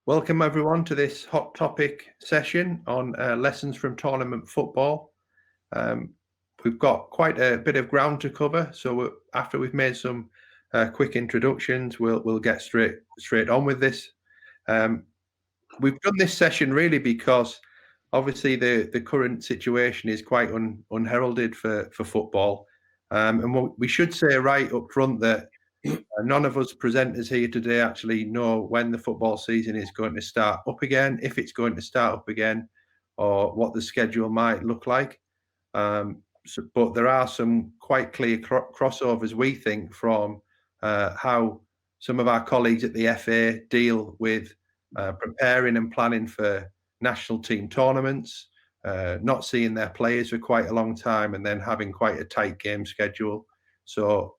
Welcome everyone to this hot topic session on lessons from tournament football. We've got quite a bit of ground to cover, so after we've made some quick introductions, we'll get straight on with this. We've done this session really because obviously the current situation is quite unheralded for football, and we should say right up front that none of us presenters here today actually know when the football season is going to start up again, if it's going to start up again, or what the schedule might look like. But there are some quite clear crossovers, we think, from how some of our colleagues at the FA deal with preparing and planning for national team tournaments, not seeing their players for quite a long time, and then having quite a tight game schedule. So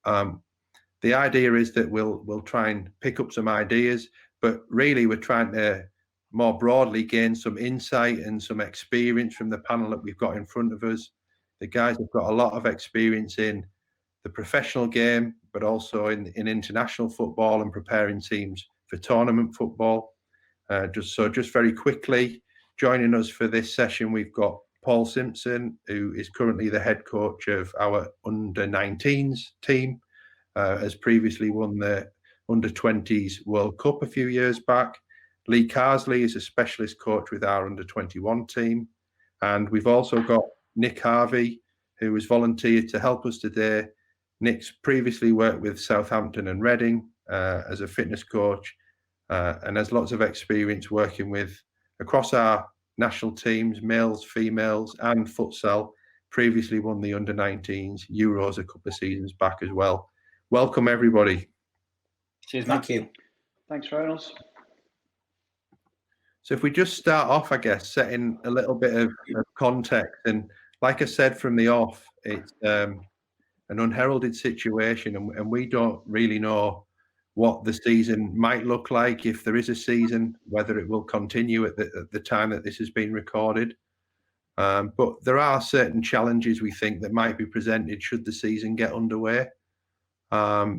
the idea is that we'll try and pick up some ideas, but really we're trying to more broadly gain some insight and some experience from the panel that we've got in front of us. The guys have got a lot of experience in the professional game, but also in international football and preparing teams for tournament football. Just very quickly, joining us for this session, we've got Paul Simpson, who is currently the head coach of our under-19s team. Has previously won the under-20s World Cup a few years back. Lee Carsley is a specialist coach with our under-21 team. And we've also got Nick Harvey, who has volunteered to help us today. Nick's previously worked with Southampton and Reading as a fitness coach and has lots of experience working with across our national teams, males, females, and futsal. Previously won the under-19s Euros a couple of seasons back as well. Welcome, everybody. Cheers, Matt. Thank you. Thanks, Reynolds. So if we just start off, I guess, setting a little bit of context. And like I said from the off, it's an unheralded situation, and we don't really know what the season might look like, if there is a season, whether it will continue at the time that this has been recorded. But there are certain challenges we think that might be presented should the season get underway.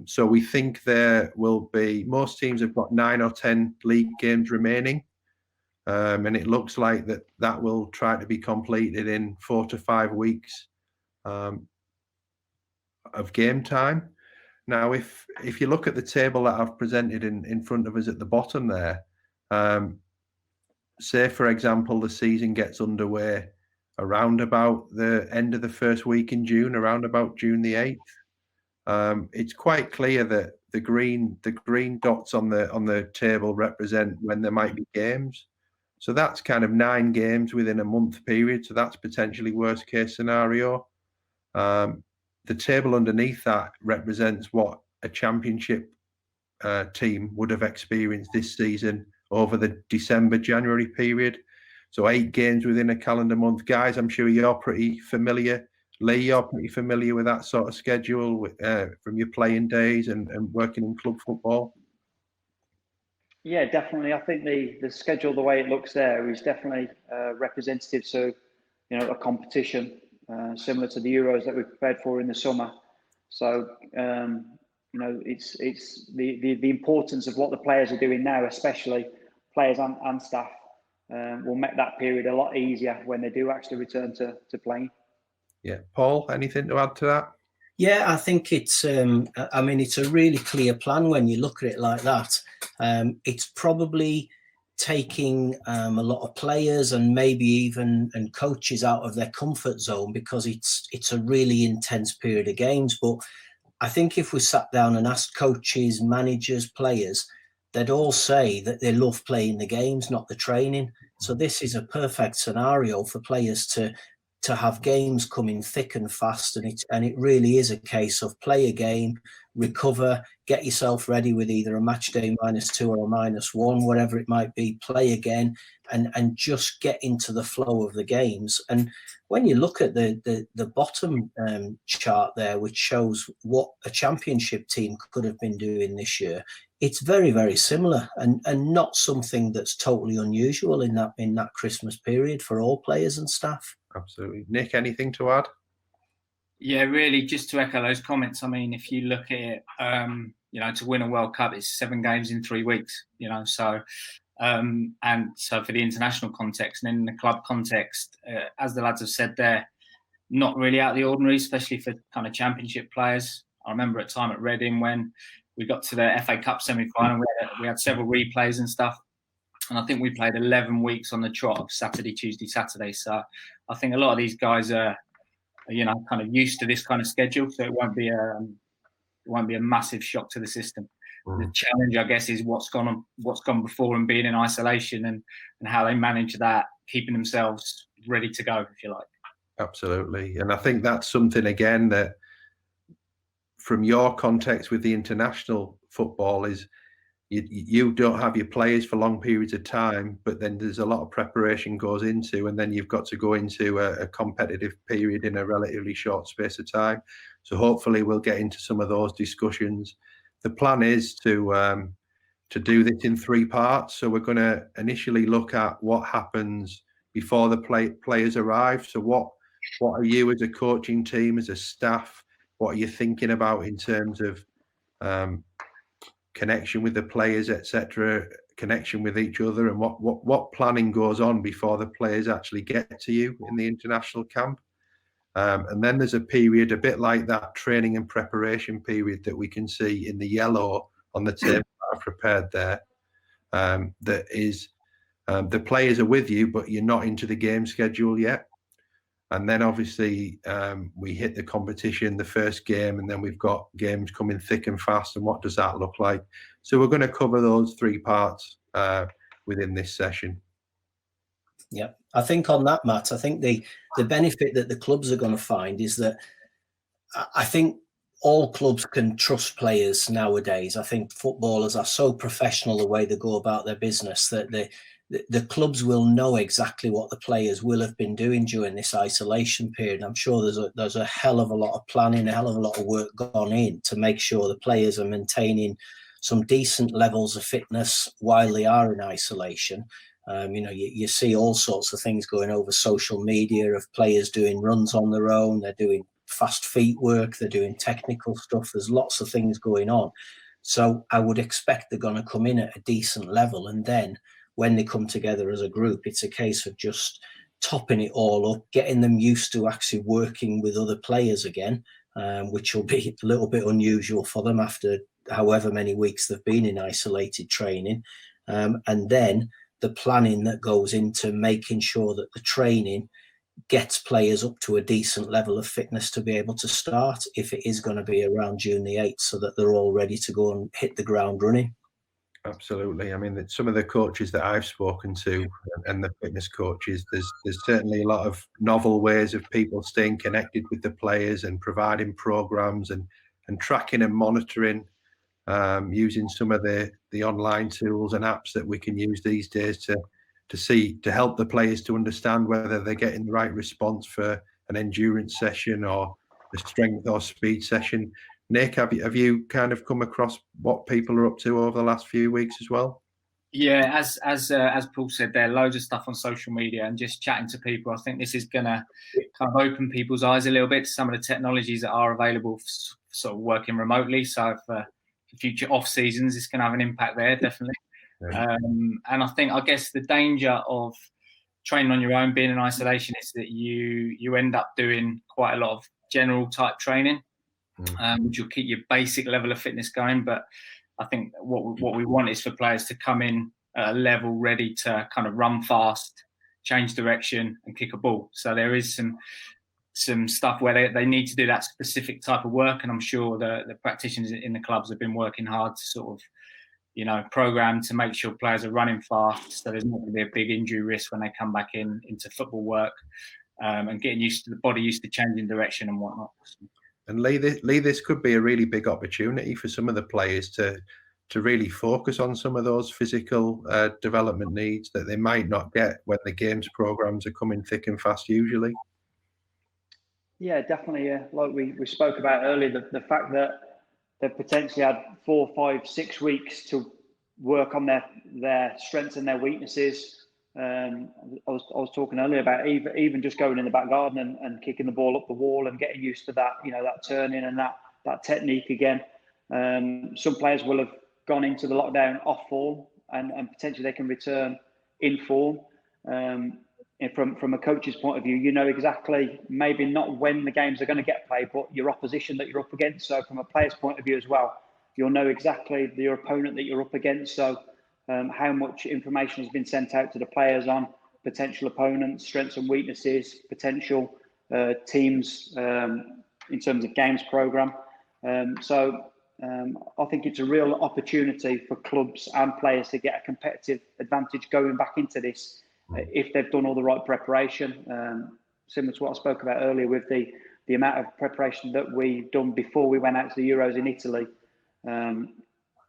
So we think there will be, most teams have got 9 or 10 league games remaining. And it looks like that will try to be completed in 4 to 5 weeks of game time. Now, if you look at the table that I've presented in front of us at the bottom there, say, for example, the season gets underway around about the end of the first week in June, around about June the 8th. It's quite clear that the green dots on the table represent when there might be games. So that's kind of 9 games within a month period. So that's potentially worst case scenario. The table underneath that represents what a championship team would have experienced this season over the December-January period. So 8 games within a calendar month. Guys, I'm sure you're pretty familiar. Lee, you're pretty familiar with that sort of schedule from your playing days and working in club football? Yeah, definitely. I think the schedule, the way it looks there, is definitely representative to, a competition similar to the Euros that we prepared for in the summer. So, it's the importance of what the players are doing now, especially players and staff, will make that period a lot easier when they do actually return to playing. Yeah, Paul, anything to add to that? Yeah, I think it's it's a really clear plan when you look at it like that. It's probably taking a lot of players and maybe even coaches out of their comfort zone, because it's a really intense period of games. But I think if we sat down and asked coaches, managers, players, they'd all say that they love playing the games, not the training. So this is a perfect scenario for players to have games coming thick and fast, and it really is a case of play a game, recover, get yourself ready with either a match day -2 or a -1, whatever it might be, play again, and just get into the flow of the games. And when you look at the bottom chart there, which shows what a championship team could have been doing this year, it's very, very similar, and not something that's totally unusual in that Christmas period for all players and staff. Absolutely. Nick, anything to add? Yeah, really, just to echo those comments. I mean, if you look at it, to win a World Cup, it's 7 games in 3 weeks, so And so for the international context and in the club context, as the lads have said there, not really out of the ordinary, especially for kind of championship players. I remember a time at Reading when we got to the FA Cup semi-final, we had several replays and stuff. And I think we played 11 weeks on the trot of Saturday, Tuesday, Saturday. So I think a lot of these guys are, kind of used to this kind of schedule. So it won't be a massive shock to the system. The challenge, I guess, is what's gone before and being in isolation and how they manage that, keeping themselves ready to go, if you like. Absolutely. And I think that's something, again, that from your context with the international football is you don't have your players for long periods of time, but then there's a lot of preparation goes into, and then you've got to go into a competitive period in a relatively short space of time. So hopefully we'll get into some of those discussions. The plan is to do this in 3 parts. So we're going to initially look at what happens before the players arrive. So what are you as a coaching team, as a staff, what are you thinking about in terms of connection with the players, etc., connection with each other, and what planning goes on before the players actually get to you in the international camp? And then there's a period a bit like that training and preparation period that we can see in the yellow on the table I've prepared there. That is, the players are with you, but you're not into the game schedule yet. And then obviously we hit the competition, the first game, and then we've got games coming thick and fast. And what does that look like? So we're going to cover those 3 parts within this session. Yeah, I think on that, Matt, I think the benefit that the clubs are going to find is that I think all clubs can trust players nowadays. I think footballers are so professional the way they go about their business that the clubs will know exactly what the players will have been doing during this isolation period. I'm sure there's a hell of a lot of planning, a hell of a lot of work gone in to make sure the players are maintaining some decent levels of fitness while they are in isolation. You see all sorts of things going over social media of players doing runs on their own. They're doing fast feet work. They're doing technical stuff. There's lots of things going on. So I would expect they're going to come in at a decent level. And then when they come together as a group, it's a case of just topping it all up, getting them used to actually working with other players again, which will be a little bit unusual for them after however many weeks they've been in isolated training. And then the planning that goes into making sure that the training gets players up to a decent level of fitness to be able to start if it is going to be around June the 8th, so that they're all ready to go and hit the ground running. Absolutely. I mean, some of the coaches that I've spoken to and the fitness coaches, there's certainly a lot of novel ways of people staying connected with the players and providing programs and tracking and monitoring, using some of the online tools and apps that we can use these days to help the players to understand whether they're getting the right response for an endurance session or a strength or speed session. Nick, have you kind of come across what people are up to over the last few weeks as well? Yeah, as Paul said, there loads of stuff on social media and just chatting to people. I think this is going to kind of open people's eyes a little bit to some of the technologies that are available for sort of working remotely. So for future off seasons, it's going to have an impact there, definitely. Yeah. And I guess the danger of training on your own, being in isolation, is that you end up doing quite a lot of general type training, which will keep your basic level of fitness going. But I think what we want is for players to come in at a level ready to kind of run fast, change direction, and kick a ball. So there is some stuff where they need to do that specific type of work, and I'm sure the practitioners in the clubs have been working hard to sort of program to make sure players are running fast, so there's not going to be a big injury risk when they come back into football work, and getting the body used to changing direction and whatnot. And Lee, this could be a really big opportunity for some of the players to really focus on some of those physical development needs that they might not get when the games programs are coming thick and fast usually. Yeah, definitely. Like we spoke about earlier, the fact that they've potentially had 4, 5, 6 weeks to work on their strengths and their weaknesses. I was talking earlier about even just going in the back garden and kicking the ball up the wall and getting used to that, that turning and that technique again. Some players will have gone into the lockdown off form, and potentially they can return in form. And from a coach's point of view, you know exactly, maybe not when the games are going to get played, but your opposition that you're up against. So from a player's point of view as well, you'll know exactly your opponent that you're up against. So how much information has been sent out to the players on potential opponents, strengths and weaknesses, potential teams in terms of games program. I think it's a real opportunity for clubs and players to get a competitive advantage going back into this if they've done all the right preparation. Similar to what I spoke about earlier with the amount of preparation that we've done before we went out to the Euros in Italy.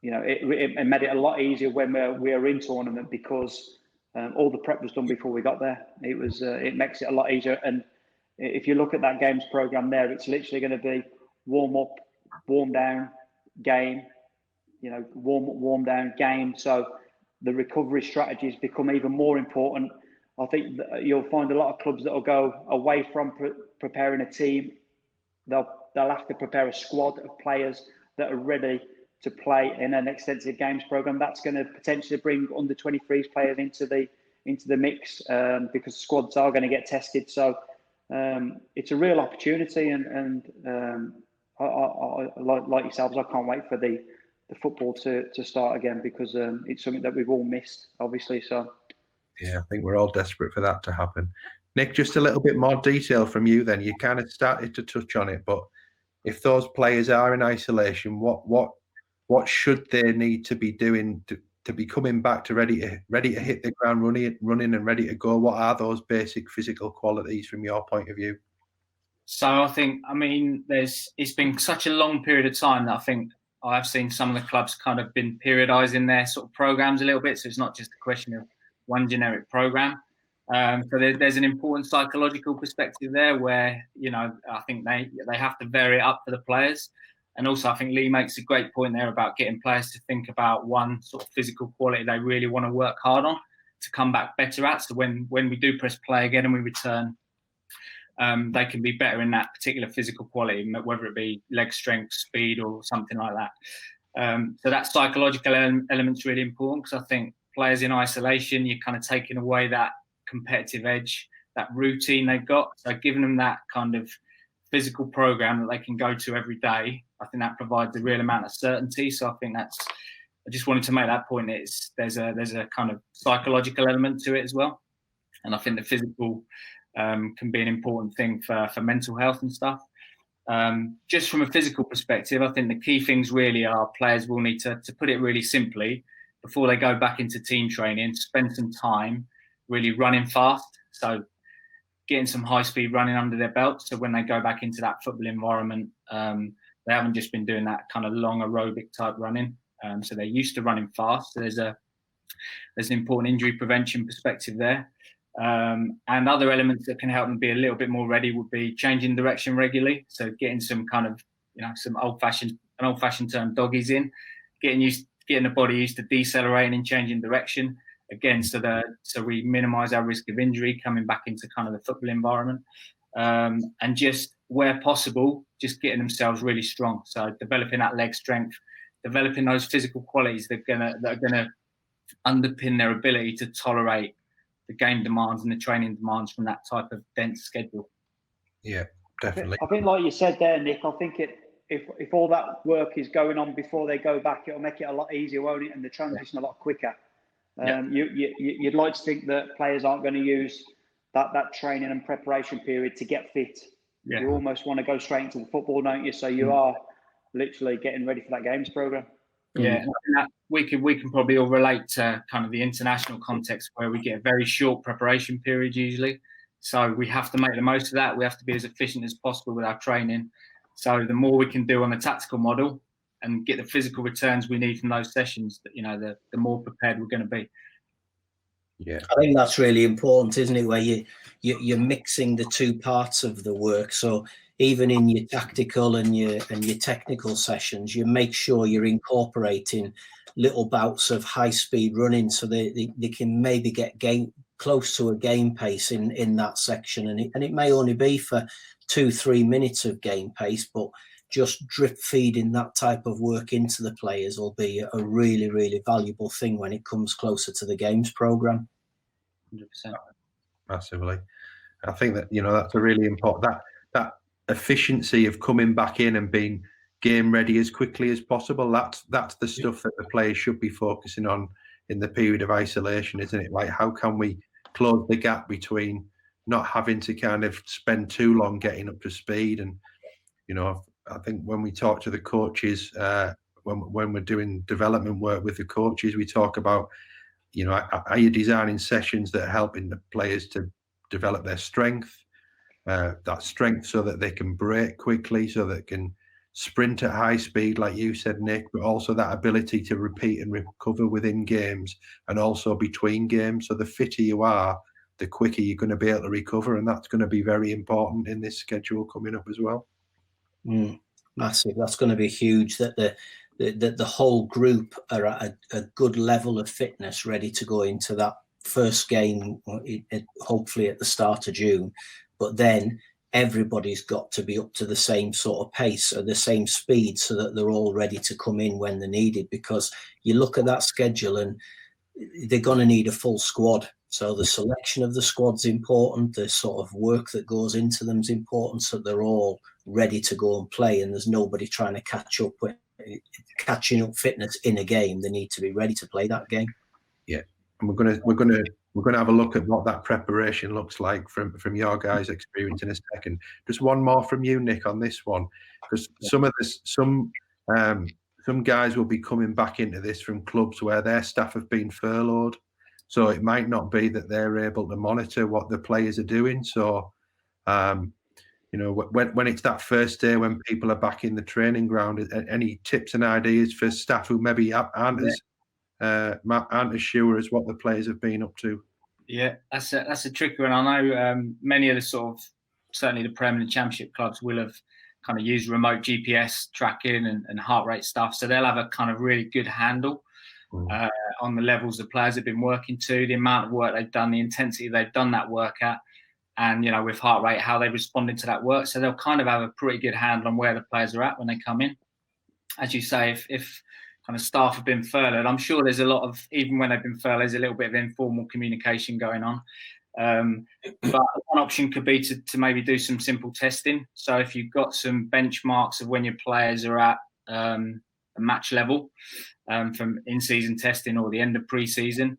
It made it a lot easier when we were in tournament because all the prep was done before we got there. It makes it a lot easier. And if you look at that games program there, it's literally going to be warm up, warm down, game, warm down, game. So the recovery strategies become even more important. I think that you'll find a lot of clubs that will go away from preparing a team. They'll have to prepare a squad of players that are ready to play in an extensive games program. That's going to potentially bring under 23s players into the mix because squads are going to get tested. So it's a real opportunity, and I like yourselves, I can't wait for the football to start again because it's something that we've all missed, obviously. So yeah, I think we're all desperate for that to happen. Nick, just a little bit more detail from you then. You kind of started to touch on it, but if those players are in isolation, what should they need to be doing to be coming back to ready to hit the ground running and ready to go? What are those basic physical qualities from your point of view? So I think, it's been such a long period of time that I think I've seen some of the clubs kind of been periodising their sort of programs a little bit. So it's not just a question of one generic program. So there's an important psychological perspective there where, I think they have to vary it up for the players. And also I think Lee makes a great point there about getting players to think about one sort of physical quality they really want to work hard on to come back better at. So when we do press play again and we return, they can be better in that particular physical quality, whether it be leg strength, speed, or something like that. So that psychological element's really important because I think players in isolation, you're kind of taking away that competitive edge, that routine they've got. So giving them that kind of physical program that they can go to every day, I think that provides a real amount of certainty. So I think I just wanted to make that point. There's a kind of psychological element to it as well. And I think the physical can be an important thing for mental health and stuff. Just from a physical perspective, I think the key things really are players will need to put it really simply, before they go back into team training, spend some time really running fast. So getting some high speed running under their belt. So when they go back into that football environment, they haven't just been doing that kind of long aerobic type running. So they're used to running fast. So there's an important injury prevention perspective there. And other elements that can help them be a little bit more ready would be changing direction regularly. So getting some kind of, some old fashioned term, doggies in, getting the body used to decelerating and changing direction again, so we minimise our risk of injury coming back into kind of the football environment, and just where possible, just getting themselves really strong. So developing that leg strength, developing those physical qualities that are gonna underpin their ability to tolerate the game demands and the training demands from that type of dense schedule. Yeah, definitely. I think like you said there, Nick, I think if all that work is going on before they go back, it'll make it a lot easier, won't it? And the transition a lot quicker. You'd like to think that players aren't going to use that training and preparation period to get fit. Yeah. You almost want to go straight into the football, don't you? So you are literally getting ready for that games program. Yeah, and we can probably all relate to kind of the international context where we get a very short preparation period usually. So we have to make the most of that. We have to be as efficient as possible with our training. So the more we can do on the tactical model and get the physical returns we need from those sessions, the more prepared we're going to be. Yeah, I think that's really important, isn't it? Where you're mixing the two parts of the work. So even in your tactical and your technical sessions, you make sure you're incorporating little bouts of high speed running, so they can maybe get close to a game pace in that section, and it may only be for 2-3 minutes of game pace, but just drip feeding that type of work into the players will be a really, really valuable thing when it comes closer to the games program. 100%. Massively. I think that, that's a really important, that efficiency of coming back in and being game ready as quickly as possible. That's the stuff that the players should be focusing on in the period of isolation, isn't it? Like, how can we close the gap between not having to kind of spend too long getting up to speed? And, I think when we talk to the coaches, when we're doing development work with the coaches, we talk about, are you designing sessions that are helping the players to develop their strength, that strength so that they can break quickly, so that they can sprint at high speed, like you said, Nick, but also that ability to repeat and recover within games and also between games. So the fitter you are, the quicker you're going to be able to recover. And that's going to be very important in this schedule coming up as well. Massive. That's going to be huge, that the whole group are at a good level of fitness, ready to go into that first game, hopefully at the start of June. But then everybody's got to be up to the same sort of pace or the same speed, so that they're all ready to come in when they're needed. Because you look at that schedule and they're going to need a full squad. So the selection of the squad's important. The sort of work that goes into them is important, so they're all ready to go and play. And there's nobody trying to catching up fitness in a game. They need to be ready to play that game. Yeah, and we're gonna have a look at what that preparation looks like from your guys' experience in a second. Just one more from you, Nick, on this one, because some guys will be coming back into this from clubs where their staff have been furloughed, so it might not be that they're able to monitor what the players are doing. So, when it's that first day when people are back in the training ground, any tips and ideas for staff who maybe aren't as sure as what the players have been up to? Yeah, that's a tricky one. I know many of the certainly the Premier and Championship clubs will have kind of used remote GPS tracking and heart rate stuff, so they'll have a kind of really good handle on the levels the players have been working to, the amount of work they've done, the intensity they've done that work at, and with heart rate, how they responded to that work. So they'll kind of have a pretty good handle on where the players are at when they come in. As you say, if kind of staff have been furloughed, I'm sure there's a lot of, even when they've been furloughed, there's a little bit of informal communication going on. But one option could be to maybe do some simple testing. So if you've got some benchmarks of when your players are at a match level from in-season testing or the end of pre-season,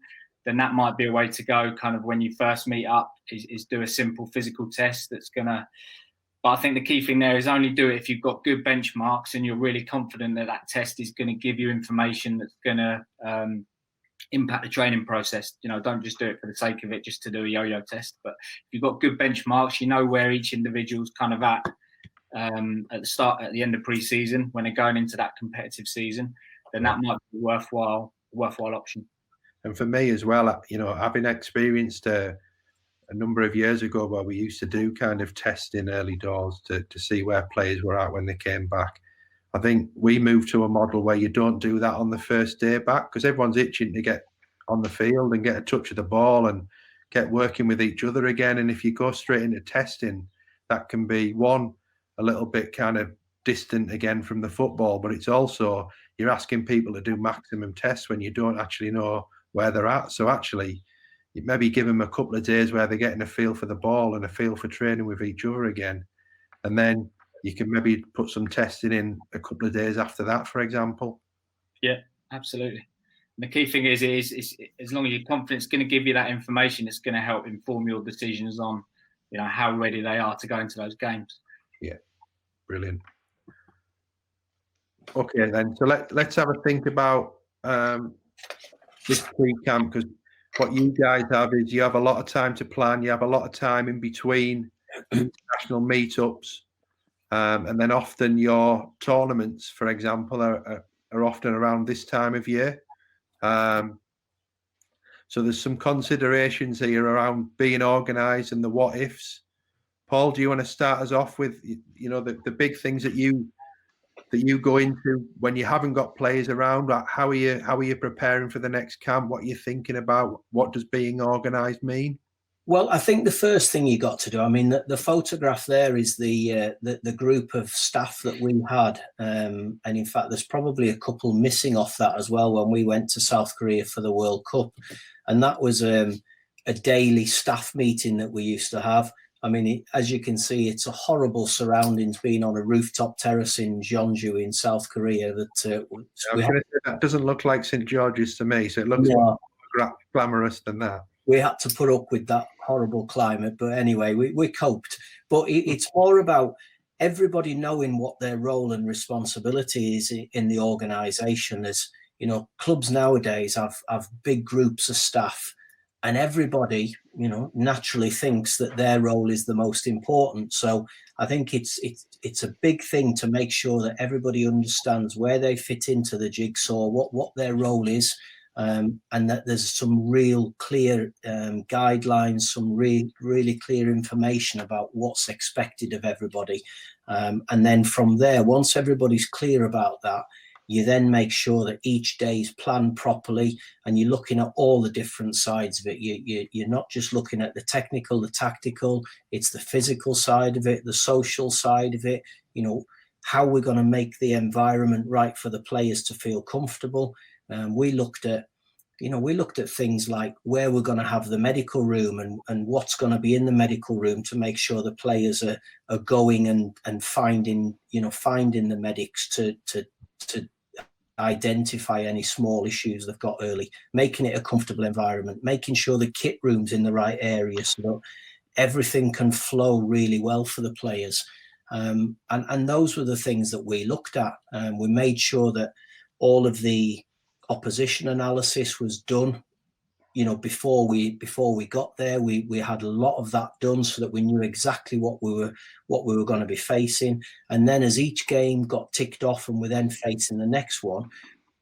then that might be a way to go kind of when you first meet up, is do a simple physical test that's going to... But I think the key thing there is only do it if you've got good benchmarks and you're really confident that test is going to give you information that's going to impact the training process. Don't just do it for the sake of it, just to do a yo-yo test. But if you've got good benchmarks, you know where each individual's kind of at the end of pre-season when they're going into that competitive season, then that might be a worthwhile option. And for me as well, having experienced a number of years ago where we used to do kind of testing early doors to see where players were at when they came back, I think we moved to a model where you don't do that on the first day back, because everyone's itching to get on the field and get a touch of the ball and get working with each other again. And if you go straight into testing, that can be a little bit kind of distant again from the football, but it's also you're asking people to do maximum tests when you don't actually know where they're at. So actually, you maybe give them a couple of days where they're getting a feel for the ball and a feel for training with each other again, and then you can maybe put some testing in a couple of days after that, for example. Yeah, absolutely. And the key thing is as long as you're confident it's going to give you that information, it's going to help inform your decisions on, how ready they are to go into those games. Yeah, brilliant. Okay, then. So let's have a think about this pre-camp, because what you guys have is you have a lot of time to plan. You have a lot of time in between international meetups. And then often your tournaments, for example, are often around this time of year. So there's some considerations here around being organised and the what ifs. Paul, do you want to start us off with the big things that you go into when you haven't got players around? How are you preparing for the next camp? What are you thinking about? What does being organised mean? Well, I think the first thing you got to do, I mean, the photograph there is the group of staff that we had. And in fact, there's probably a couple missing off that as well when we went to South Korea for the World Cup. And that was a daily staff meeting that we used to have. I mean, as you can see, it's a horrible surroundings being on a rooftop terrace in Jeonju in South Korea. That doesn't look like St. George's to me, so it looks more glamorous than that. We had to put up with that horrible climate, but anyway, we coped. But it's more about everybody knowing what their role and responsibility is in the organisation. As you know, clubs nowadays have big groups of staff, and everybody, you know, naturally thinks that their role is the most important. So I think it's a big thing to make sure that everybody understands where they fit into the jigsaw, what their role is. And that there's some real clear guidelines, some really clear information about what's expected of everybody. And then from there, once everybody's clear about that, you then make sure that each day is planned properly and you're looking at all the different sides of it. You're not just looking at the technical, the tactical, it's the physical side of it, the social side of it, you know, how we're going to make the environment right for the players to feel comfortable. We looked at things like where we're going to have the medical room and what's going to be in the medical room to make sure the players are going and finding the medics to identify any small issues they've got early, making it a comfortable environment, making sure the kit room's in the right area so that everything can flow really well for the players. And those were the things that we looked at. We made sure that all of the opposition analysis was done, you know, before we got there. We had a lot of that done so that we knew exactly what we were going to be facing. And then as each game got ticked off and we're then facing the next one,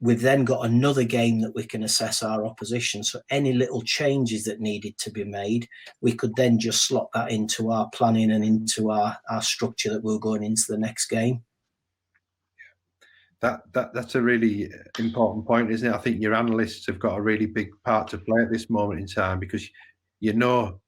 we've then got another game that we can assess our opposition. So any little changes that needed to be made, we could then just slot that into our planning and into our structure that we're going into the next game. That's a really important point, isn't it? I think your analysts have got a really big part to play at this moment in time, because, you know,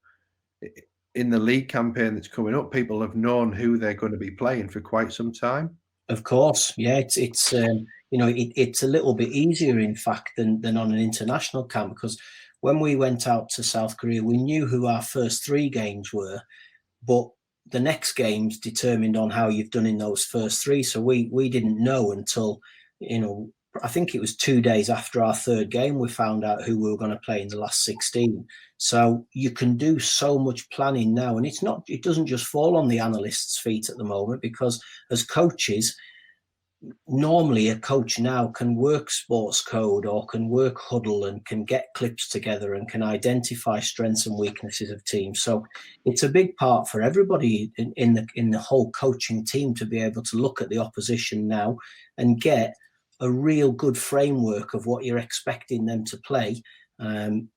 in the league campaign that's coming up, people have known who they're going to be playing for quite some time. Of course, yeah, it's a little bit easier, in fact, than on an international camp, because when we went out to South Korea, we knew who our first 3 games were, but the next games determined on how you've done in those first 3. So we didn't know until, you know, I think it was 2 days after our 3rd game, we found out who we were going to play in the last 16. So you can do so much planning now, and it doesn't just fall on the analyst's feet at the moment, because as coaches, normally a coach now can work sports code or can work huddle and can get clips together and can identify strengths and weaknesses of teams. So it's a big part for everybody in the whole coaching team to be able to look at the opposition now and get a real good framework of what you're expecting them to play. And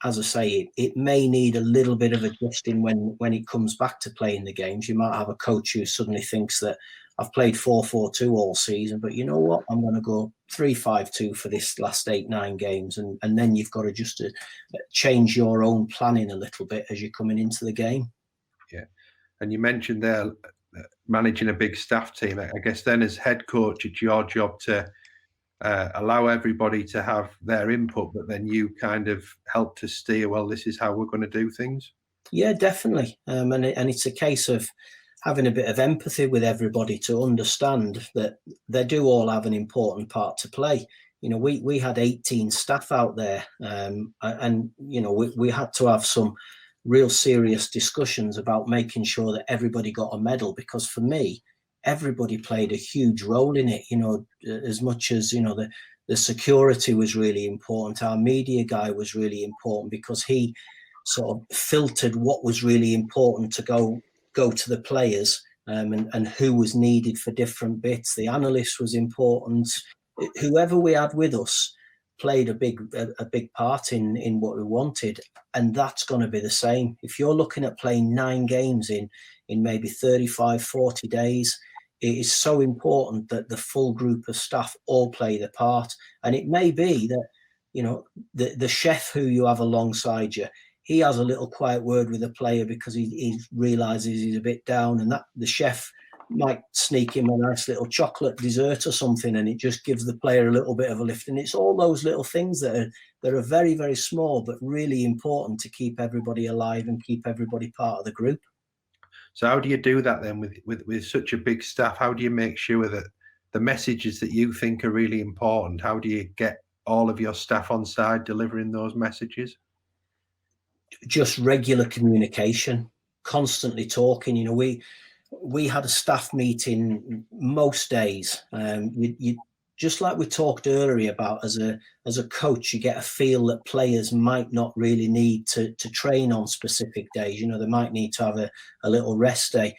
as I say, it may need a little bit of adjusting when it comes back to playing the games. You might have a coach who suddenly thinks that I've played 4-4-2 all season, but you know what? I'm going to go 3-5-2 for this last 8-9 games. And then you've got to just change your own planning a little bit as you're coming into the game. Yeah. And you mentioned there managing a big staff team. I guess then as head coach, it's your job to allow everybody to have their input, but then you kind of help to steer, well, this is how we're going to do things. Yeah, definitely. And it's a case of having a bit of empathy with everybody to understand that they do all have an important part to play. You know, we had 18 staff out there, and you know, we had to have some real serious discussions about making sure that everybody got a medal, because for me, everybody played a huge role in it. You know, as much as, you know, the security was really important. Our media guy was really important because he sort of filtered what was really important to go to the players, and who was needed for different bits. The analyst was important. Whoever we had with us played a big part in what we wanted, and that's going to be the same. If you're looking at playing 9 games in maybe 35-40 days, it is so important that the full group of staff all play their part. And it may be that, you know, the chef who you have alongside you, he has a little quiet word with a player because he realizes he's a bit down, and that the chef might sneak him a nice little chocolate dessert or something, and it just gives the player a little bit of a lift. And it's all those little things that are very, very small but really important to keep everybody alive and keep everybody part of the group. So how do you do that then with such a big staff? How do you make sure that the messages that you think are really important, how do you get all of your staff on side delivering those messages? Just regular communication, constantly talking. You know, we had a staff meeting most days. You just like we talked earlier about, as a coach, you get a feel that players might not really need to train on specific days. You know, they might need to have a little rest day.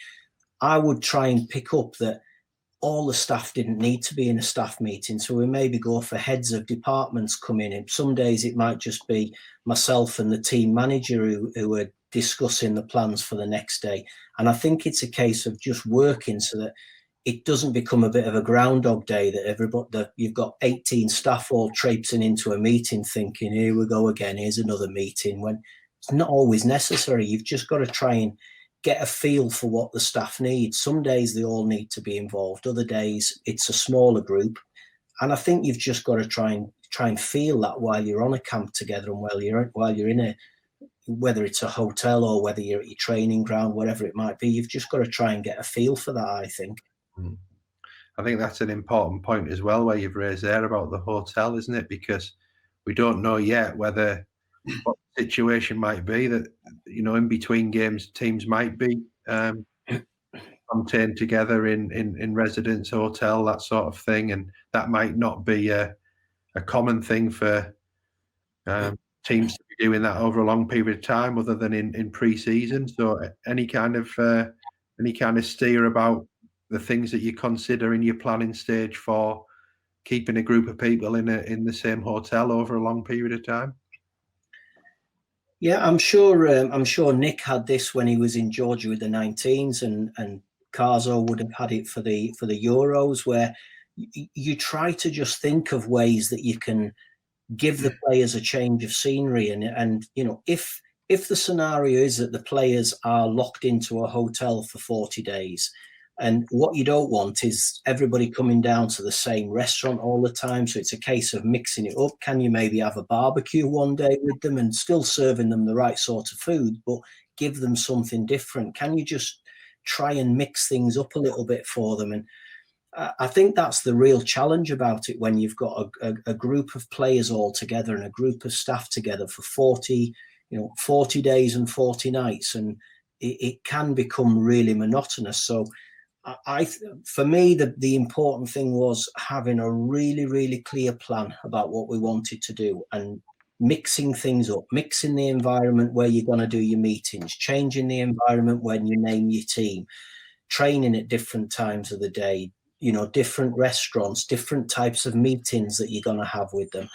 I would try and pick up that all the staff didn't need to be in a staff meeting. So we maybe go for heads of departments coming in. Some days it might just be myself and the team manager who are discussing the plans for the next day. And I think it's a case of just working so that it doesn't become a bit of a Groundhog Day, that you've got 18 staff all traipsing into a meeting thinking, here we go again, here's another meeting, when it's not always necessary. You've just got to try and get a feel for what the staff need. Some days they all need to be involved. Other days it's a smaller group. And I think you've just got to try and feel that while you're on a camp together, and while you're in a, whether it's a hotel or whether you're at your training ground, whatever it might be, you've just got to try and get a feel for that, I think. I think that's an important point as well, where you've raised there about the hotel, isn't it? Because we don't know yet what the situation might be, that, you know, in between games, teams might be contained together in residence hotel, that sort of thing. And that might not be a common thing for teams to be doing that over a long period of time, other than in pre-season. So any kind of steer about the things that you consider in your planning stage for keeping a group of people in the same hotel over a long period of time? Yeah, I'm sure Nick had this when he was in Georgia with the 19s, and Carzo would have had it for the Euros, where you try to just think of ways that you can give the players a change of scenery. And you know, if the scenario is that the players are locked into a hotel for 40 days, and what you don't want is everybody coming down to the same restaurant all the time. So it's a case of mixing it up. Can you maybe have a barbecue one day with them and still serving them the right sort of food, but give them something different? Can you just try and mix things up a little bit for them? And I think that's the real challenge about it, when you've got a group of players all together and a group of staff together for 40 days and 40 nights, and it can become really monotonous. So for me, the important thing was having a really, really clear plan about what we wanted to do, and mixing things up, mixing the environment where you're going to do your meetings, changing the environment when you name your team, training at different times of the day, you know, different restaurants, different types of meetings that you're going to have with them.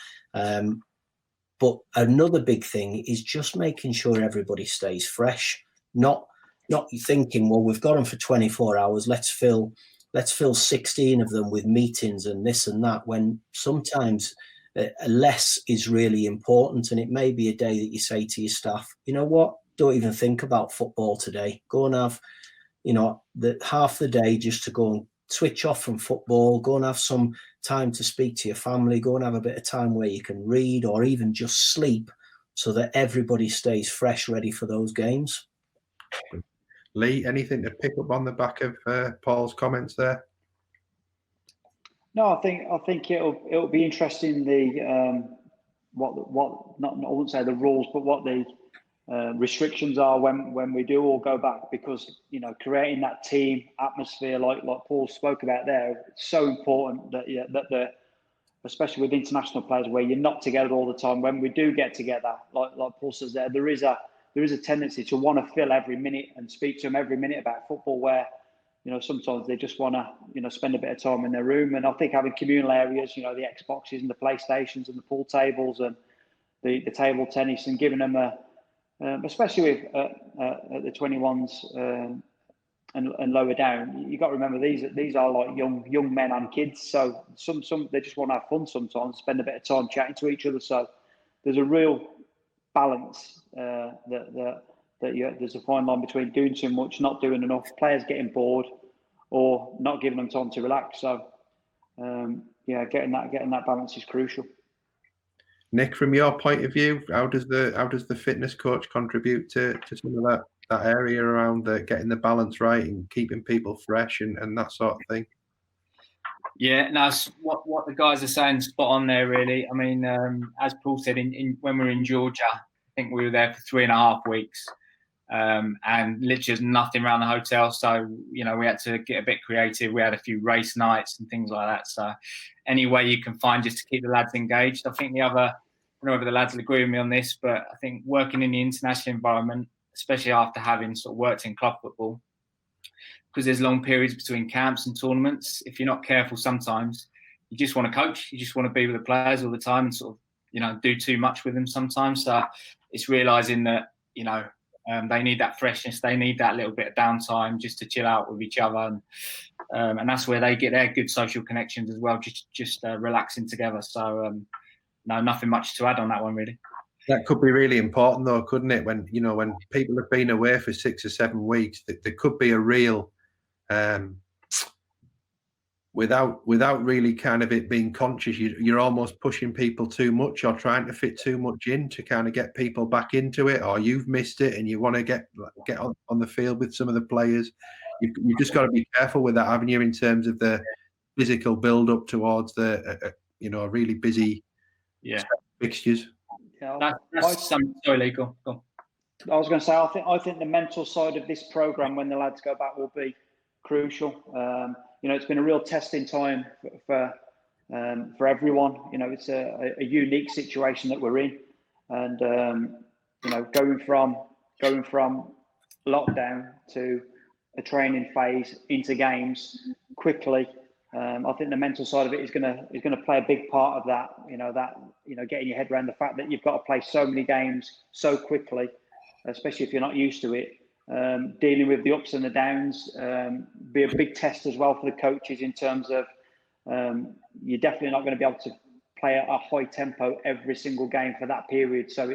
But another big thing is just making sure everybody stays fresh, not thinking, well, we've got them for 24 hours. Let's fill 16 of them with meetings and this and that, when sometimes less is really important. And it may be a day that you say to your staff, you know what, don't even think about football today. Go and have, you know, half the day just to go and switch off from football, go and have some time to speak to your family, go and have a bit of time where you can read or even just sleep, so that everybody stays fresh, ready for those games. Lee, anything to pick up on the back of Paul's comments there? No, I think it'll be interesting, the I wouldn't say the rules, but what the restrictions are when we do all go back, because, you know, creating that team atmosphere like Paul spoke about there, it's so important that especially with international players, where you're not together all the time. When we do get together, like Paul says there is a tendency to want to fill every minute and speak to them every minute about football, where, you know, sometimes they just want to, you know, spend a bit of time in their room. And I think having communal areas, you know, the Xboxes and the PlayStations and the pool tables and the table tennis, and giving them especially with the 21s and lower down, you got to remember these are like young men and kids. So some they just want to have fun sometimes, spend a bit of time chatting to each other. So there's a real balance there's a fine line between doing too much, not doing enough, players getting bored, or not giving them time to relax. So getting that balance is crucial. Nick, from your point of view, how does the fitness coach contribute to some of that area around getting the balance right and keeping people fresh and that sort of thing? Yeah, no, what the guys are saying, spot on there, really. I mean, as Paul said, when we were in Georgia, I think we were there for 3.5 weeks, and literally there's nothing around the hotel. So, we had to get a bit creative. We had a few race nights and things like that. So any way you can find just to keep the lads engaged. I think I don't know whether the lads will agree with me on this, but I think working in the international environment, especially after having sort of worked in club football, because there's long periods between camps and tournaments. If you're not careful, sometimes you just want to coach. You just want to be with the players all the time and sort of, do too much with them sometimes. So it's realising that, they need that freshness. They need that little bit of downtime just to chill out with each other. And that's where they get their good social connections as well, just relaxing together. So, no, nothing much to add on that one, really. That could be really important, though, couldn't it? When people have been away for 6 or 7 weeks, there could be a real without really kind of it being conscious, you're almost pushing people too much or trying to fit too much in to kind of get people back into it, or you've missed it and you want to get on the field with some of the players. You've just got to be careful with that, haven't you, in terms of the physical build up towards a really busy fixtures. Yeah, sorry, Lee, go on. I was going to say, I think the mental side of this program, when the lads go back, will be crucial. It's been a real testing time for everyone. It's a unique situation that we're in, and going from lockdown to a training phase into games quickly. I think the mental side of it is going to play a big part of that. Getting your head around the fact that you've got to play so many games so quickly, especially if you're not used to it. Dealing with the ups and the downs, be a big test as well for the coaches in terms of you're definitely not going to be able to play at a high tempo every single game for that period. So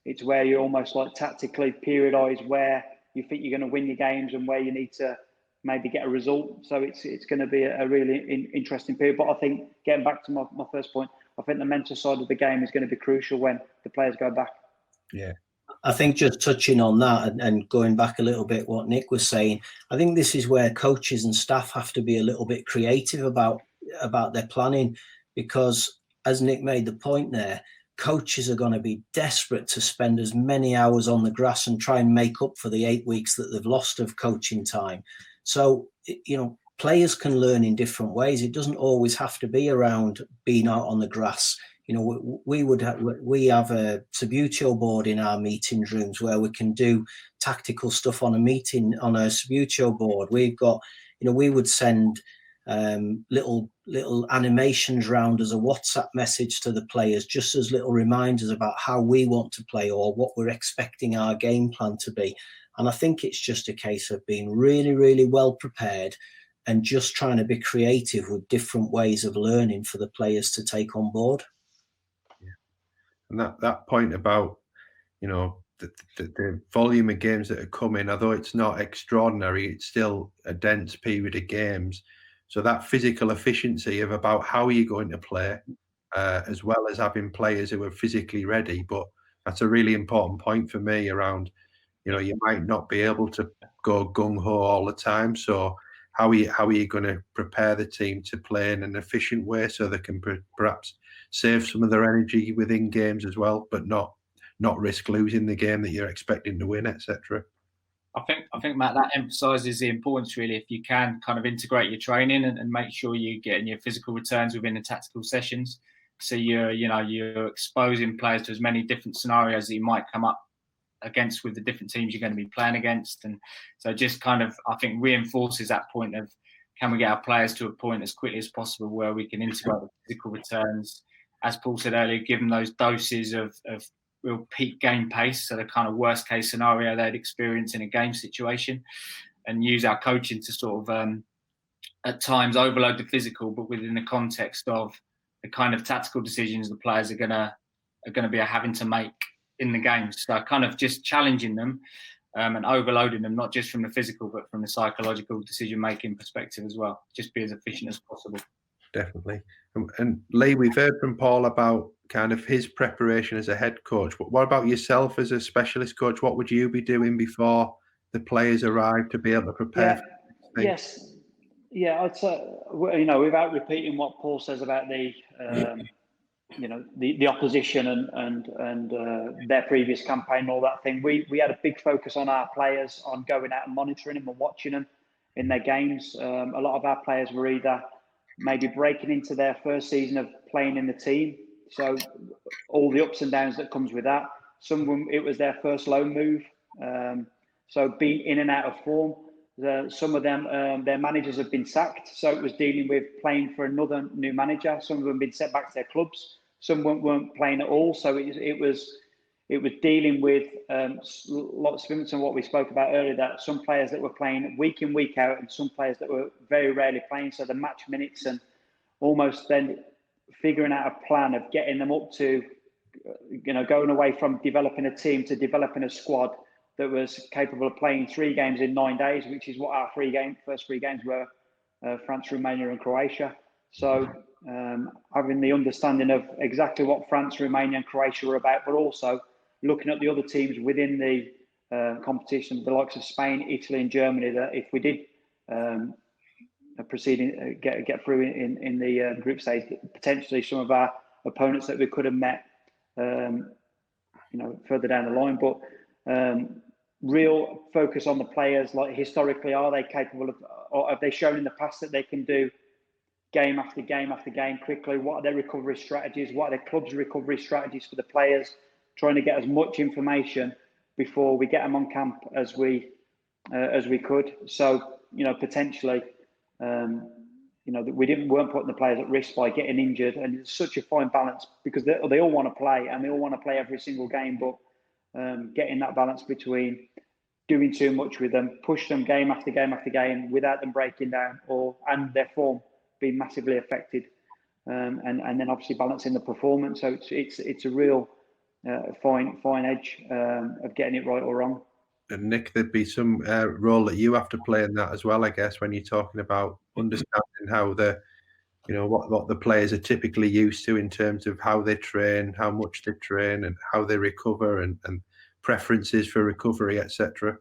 it's where you're almost like tactically periodise where you think you're going to win your games and where you need to maybe get a result. So it's going to be a really interesting period. But I think, getting back to my first point, I think the mental side of the game is going to be crucial when the players go back. Yeah. I think just touching on that and going back a little bit what Nick was saying, I think this is where coaches and staff have to be a little bit creative about their planning, because as Nick made the point there, coaches are going to be desperate to spend as many hours on the grass and try and make up for the 8 weeks that they've lost of coaching time. So, players can learn in different ways. It doesn't always have to be around being out on the grass. We have a Subbuteo board in our meeting rooms where we can do tactical stuff on a Subbuteo board. We've got, we would send little animations round as a WhatsApp message to the players, just as little reminders about how we want to play or what we're expecting our game plan to be. And I think it's just a case of being really, really well prepared and just trying to be creative with different ways of learning for the players to take on board. And that point about, the volume of games that are coming, although it's not extraordinary, it's still a dense period of games. So that physical efficiency of about how you're going to play, as well as having players who are physically ready. But that's a really important point for me around, you might not be able to go gung-ho all the time. So how are you going to prepare the team to play in an efficient way so they can perhaps save some of their energy within games as well, but not risk losing the game that you're expecting to win, etc. I think Matt, that emphasises the importance, really, if you can kind of integrate your training and make sure you're getting your physical returns within the tactical sessions. So you're exposing players to as many different scenarios that you might come up against with the different teams you're going to be playing against. And so just kind of, I think, reinforces that point of, can we get our players to a point as quickly as possible where we can integrate the physical returns, as Paul said earlier, give them those doses of real peak game pace, so the kind of worst case scenario they'd experience in a game situation, and use our coaching to sort of at times overload the physical, but within the context of the kind of tactical decisions the players are gonna be having to make in the games. So kind of just challenging them and overloading them, not just from the physical, but from the psychological decision-making perspective as well. Just be as efficient as possible. Definitely. And Lee, we've heard from Paul about kind of his preparation as a head coach. But what about yourself as a specialist coach? What would you be doing before the players arrive to be able to prepare? Yes. Yeah, I'd say, without repeating what Paul says about the opposition and their previous campaign and all that thing, we had a big focus on our players, on going out and monitoring them and watching them in their games. A lot of our players were either maybe breaking into their first season of playing in the team, so all the ups and downs that comes with that. Some of them, it was their first loan move, so being in and out of form. Some of them, their managers have been sacked, so it was dealing with playing for another new manager. Some of them have been sent back to their clubs. Some weren't playing at all, so it was dealing with lots of Simpson, what we spoke about earlier, that some players that were playing week in, week out, and some players that were very rarely playing. So the match minutes, and almost then figuring out a plan of getting them up to, going away from developing a team to developing a squad that was capable of playing 3 games in 9 days, which is what our first three games were, France, Romania and Croatia. So having the understanding of exactly what France, Romania and Croatia were about, but also looking at the other teams within the competition, the likes of Spain, Italy and Germany, that if we did get through in the group stage, potentially some of our opponents that we could have met further down the line. But real focus on the players, like historically, are they capable of, or have they shown in the past that they can do game after game after game quickly? What are their recovery strategies? What are their club's recovery strategies for the players? Trying to get as much information before we get them on camp as we could. So, potentially, we weren't putting the players at risk by getting injured. And it's such a fine balance, because they all want to play, and they all want to play every single game. But getting that balance between doing too much with them, push them game after game after game without them breaking down, and their form being massively affected, and then obviously balancing the performance. So it's a real fine edge of getting it right or wrong. And Nick, there'd be some role that you have to play in that as well, I guess, when you're talking about understanding how what the players are typically used to in terms of how they train, how much they train, and how they recover, and preferences for recovery, etc.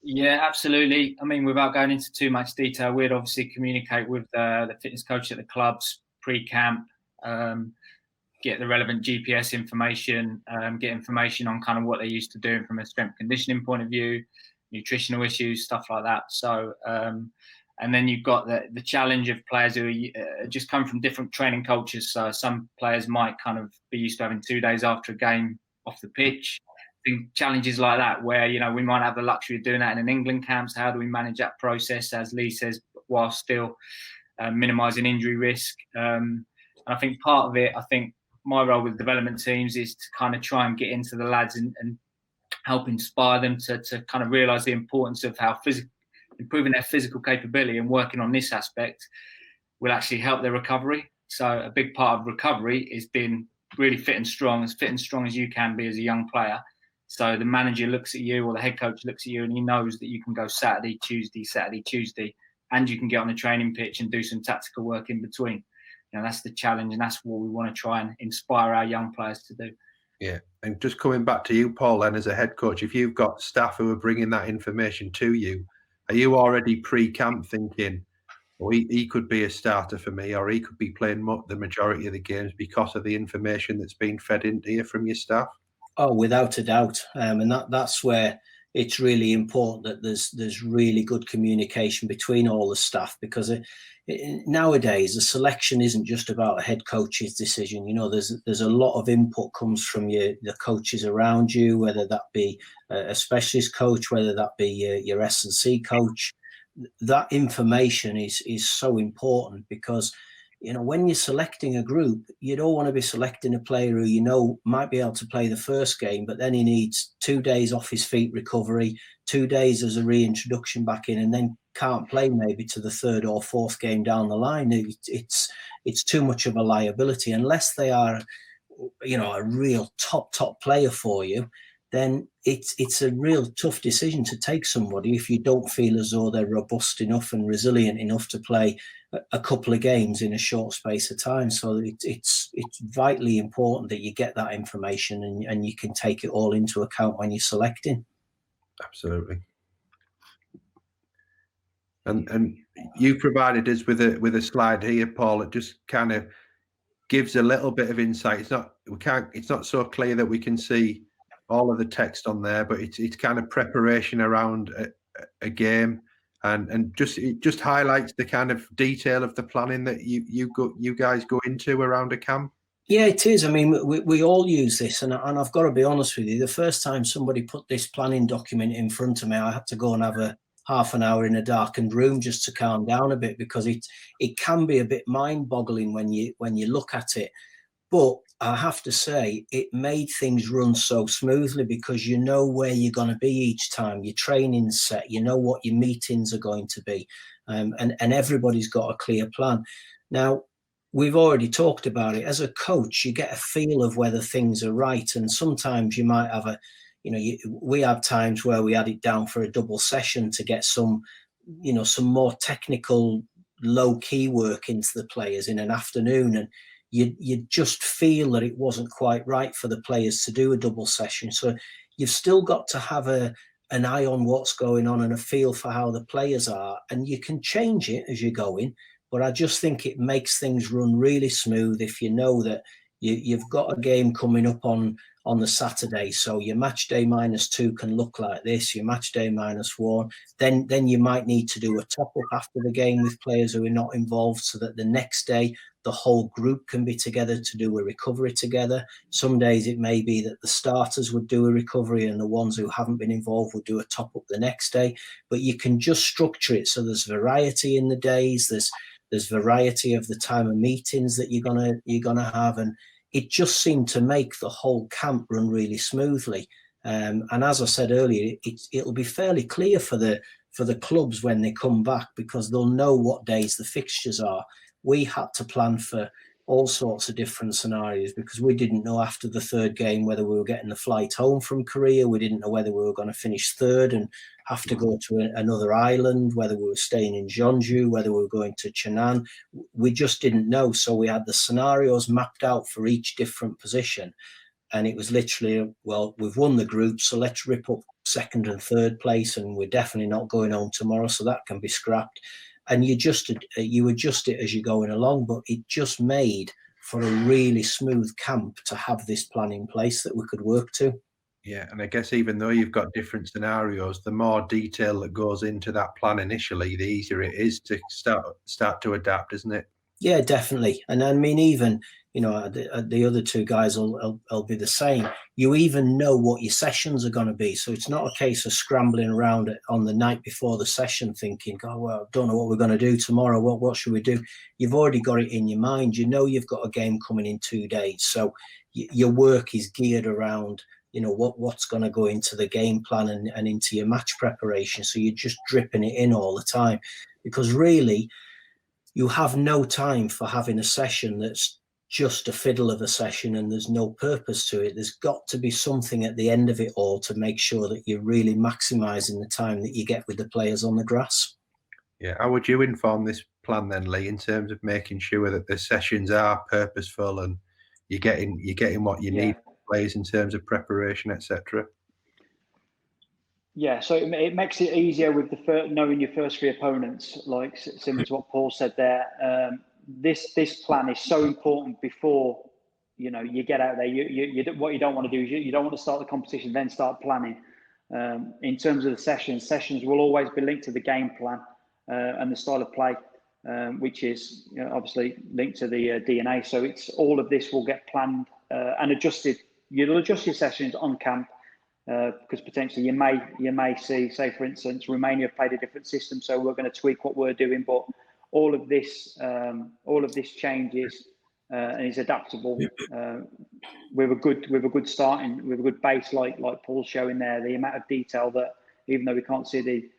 Yeah, absolutely. I mean, without going into too much detail, we'd obviously communicate with the fitness coach at the clubs pre-camp, get the relevant GPS information, get information on kind of what they're used to doing from a strength conditioning point of view, nutritional issues, stuff like that. So, and then you've got the challenge of players who just come from different training cultures. So some players might kind of be used to having 2 days after a game off the pitch. I think challenges like that, where, we might have the luxury of doing that in an England camp. So how do we manage that process, as Lee says, while still minimising injury risk? And I think part of it, my role with development teams is to kind of try and get into the lads and help inspire them to kind of realise the importance of how improving their physical capability and working on this aspect will actually help their recovery. So a big part of recovery is being really fit and strong as you can be as a young player. So the manager looks at you, or the head coach looks at you, and he knows that you can go Saturday, Tuesday, and you can get on the training pitch and do some tactical work in between. That's the challenge, and that's what we want to try and inspire our young players to do. Yeah. And just coming back to you, Paul, then, as a head coach, if you've got staff who are bringing that information to you, are you already pre-camp thinking, he could be a starter for me, or he could be playing the majority of the games because of the information that's being fed into you from your staff? Oh, without a doubt. And that's where it's really important that there's really good communication between all the staff, because nowadays the selection isn't just about a head coach's decision. There's a lot of input comes from the coaches around you, whether that be a specialist coach, whether that be your S&C coach. That information is so important, because when you're selecting a group, you don't want to be selecting a player who might be able to play the first game, but then he needs 2 days off his feet recovery, 2 days as a reintroduction back in, and then can't play maybe to the 3rd or 4th game down the line. It's too much of a liability, unless they are a real top player for you, then it's a real tough decision to take somebody if you don't feel as though they're robust enough and resilient enough to play a couple of games in a short space of time. So it's vitally important that you get that information and you can take it all into account when you're selecting. Absolutely. And you provided us with a slide here, Paul. It just kind of gives a little bit of insight. It's not so clear that we can see all of the text on there, but it's kind of preparation around a game, and it just highlights the kind of detail of the planning that you guys go into around a camp. Yeah, it is. I mean, we all use this, and I've got to be honest with you. The first time somebody put this planning document in front of me, I had to go and have a half an hour in a darkened room just to calm down a bit, because it can be a bit mind-boggling when you look at it. But I have to say, it made things run so smoothly because you know where you're going to be each time. Your training's set, you know what your meetings are going to be, and everybody's got a clear plan. Now, we've already talked about it. As a coach, you get a feel of whether things are right, and sometimes you might have we have times where we had it down for a double session to get some more technical, low-key work into the players in an afternoon, and you just feel that it wasn't quite right for the players to do a double session. So you've still got to have an eye on what's going on and a feel for how the players are, and you can change it as you go in. But I just think it makes things run really smooth if you know that you've got a game coming up on the Saturday. So your match day -2 can look like this, your match day -1. Then you might need to do a top-up after the game with players who are not involved, so that the next day the whole group can be together to do a recovery together. Some days it may be that the starters would do a recovery and the ones who haven't been involved would do a top-up the next day. But you can just structure it so there's variety in the days, there's variety of the time of meetings that you're gonna have, and it just seemed to make the whole camp run really smoothly. And as I said earlier, it'll be fairly clear for the clubs when they come back, because they'll know what days the fixtures are. We had to plan for all sorts of different scenarios because we didn't know after the third game whether we were getting the flight home from Korea. We didn't know whether we were going to finish third and have to go to another island, whether we were staying in Jeonju, whether we were going to Cheonan. We just didn't know. So we had the scenarios mapped out for each different position. And it was literally, well, we've won the group, so let's rip up second and third place, and we're definitely not going home tomorrow, so that can be scrapped. And you adjust it as you're going along, but it just made for a really smooth camp to have this plan in place that we could work to. Yeah, and I guess even though you've got different scenarios, the more detail that goes into that plan initially, the easier it is to start to adapt, isn't it? Yeah, definitely. And I mean, even the other two guys will be the same. You even know what your sessions are going to be, so it's not a case of scrambling around on the night before the session thinking, "Oh well, I don't know what we're going to do tomorrow. What should we do?" You've already got it in your mind. You know you've got a game coming in 2 days, so your work is geared around what's going to go into the game plan and into your match preparation. So you're just dripping it in all the time, because really you have no time for having a session that's just a fiddle of a session and there's no purpose to it. There's got to be something at the end of it all to make sure that you're really maximising the time that you get with the players on the grass. Yeah, how would you inform this plan then, Lee, in terms of making sure that the sessions are purposeful and you're getting what you need from players in terms of preparation, etc.? Yeah, so it makes it easier with knowing your first 3 opponents, like similar to what Paul said there. This plan is so important before you get out there. What you don't want to do is you don't want to start the competition then start planning. In terms of the sessions will always be linked to the game plan and the style of play, which is obviously linked to the DNA. So it's all of this will get planned and adjusted. You'll adjust your sessions on camp. Because potentially you may see, say for instance, Romania played a different system, so we're going to tweak what we're doing. But all of this changes and is adaptable with a good starting, with a good base, like Paul's showing there. The amount of detail that, even though we can't see the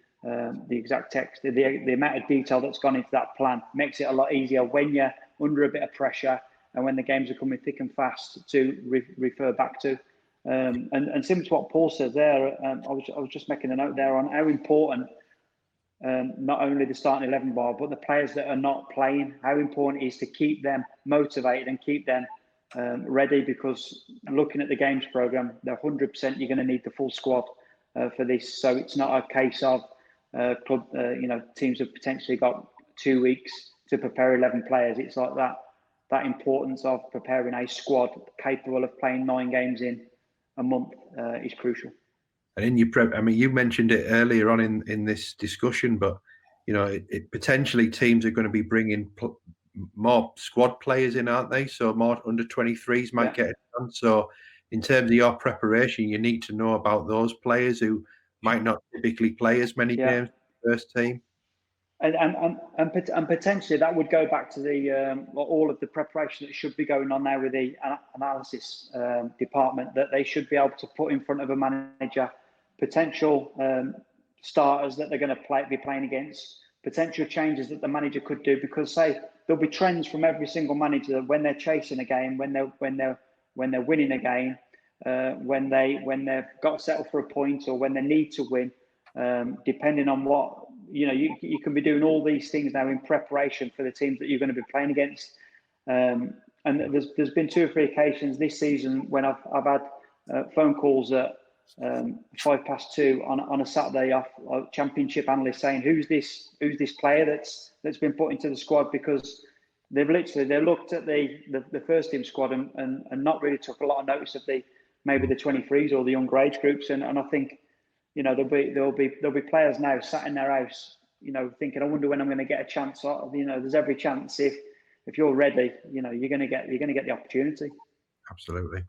exact text, the amount of detail that's gone into that plan makes it a lot easier when you're under a bit of pressure and when the games are coming thick and fast to refer back to. And similar to what Paul says there, I was just making a note there on how important not only the starting 11 bar, but the players that are not playing, how important it is to keep them motivated and keep them ready, because looking at the games programme, they're 100% you're going to need the full squad for this. So it's not a case of teams have potentially got 2 weeks to prepare 11 players. It's like that importance of preparing a squad capable of playing 9 games in a month is crucial. And in your prep, I mean, you mentioned it earlier on in this discussion, but it potentially teams are going to be bringing more squad players in, aren't they? So more under 23s might get it done. So in terms of your preparation, you need to know about those players who might not typically play as many games for the first team. And potentially that would go back to the all of the preparation that should be going on now with the analysis department, that they should be able to put in front of a manager potential starters that they're going to be playing against, potential changes that the manager could do, because there'll be trends from every single manager when they're chasing a game, when they're winning a game, when they've got to settle for a point, or when they need to win, depending on what. You can be doing all these things now in preparation for the teams that you're going to be playing against. And there's been 2 or 3 occasions this season when I've had phone calls at 2:05 on a Saturday off championship analysts saying, who's this player that's been put into the squad, because they looked at the first team squad and not really took a lot of notice of maybe the 23s or the younger age groups. And I think, there'll be players now sat in their house, thinking, I wonder when I'm going to get a chance. There's every chance if you're ready, you're going to get the opportunity. Absolutely.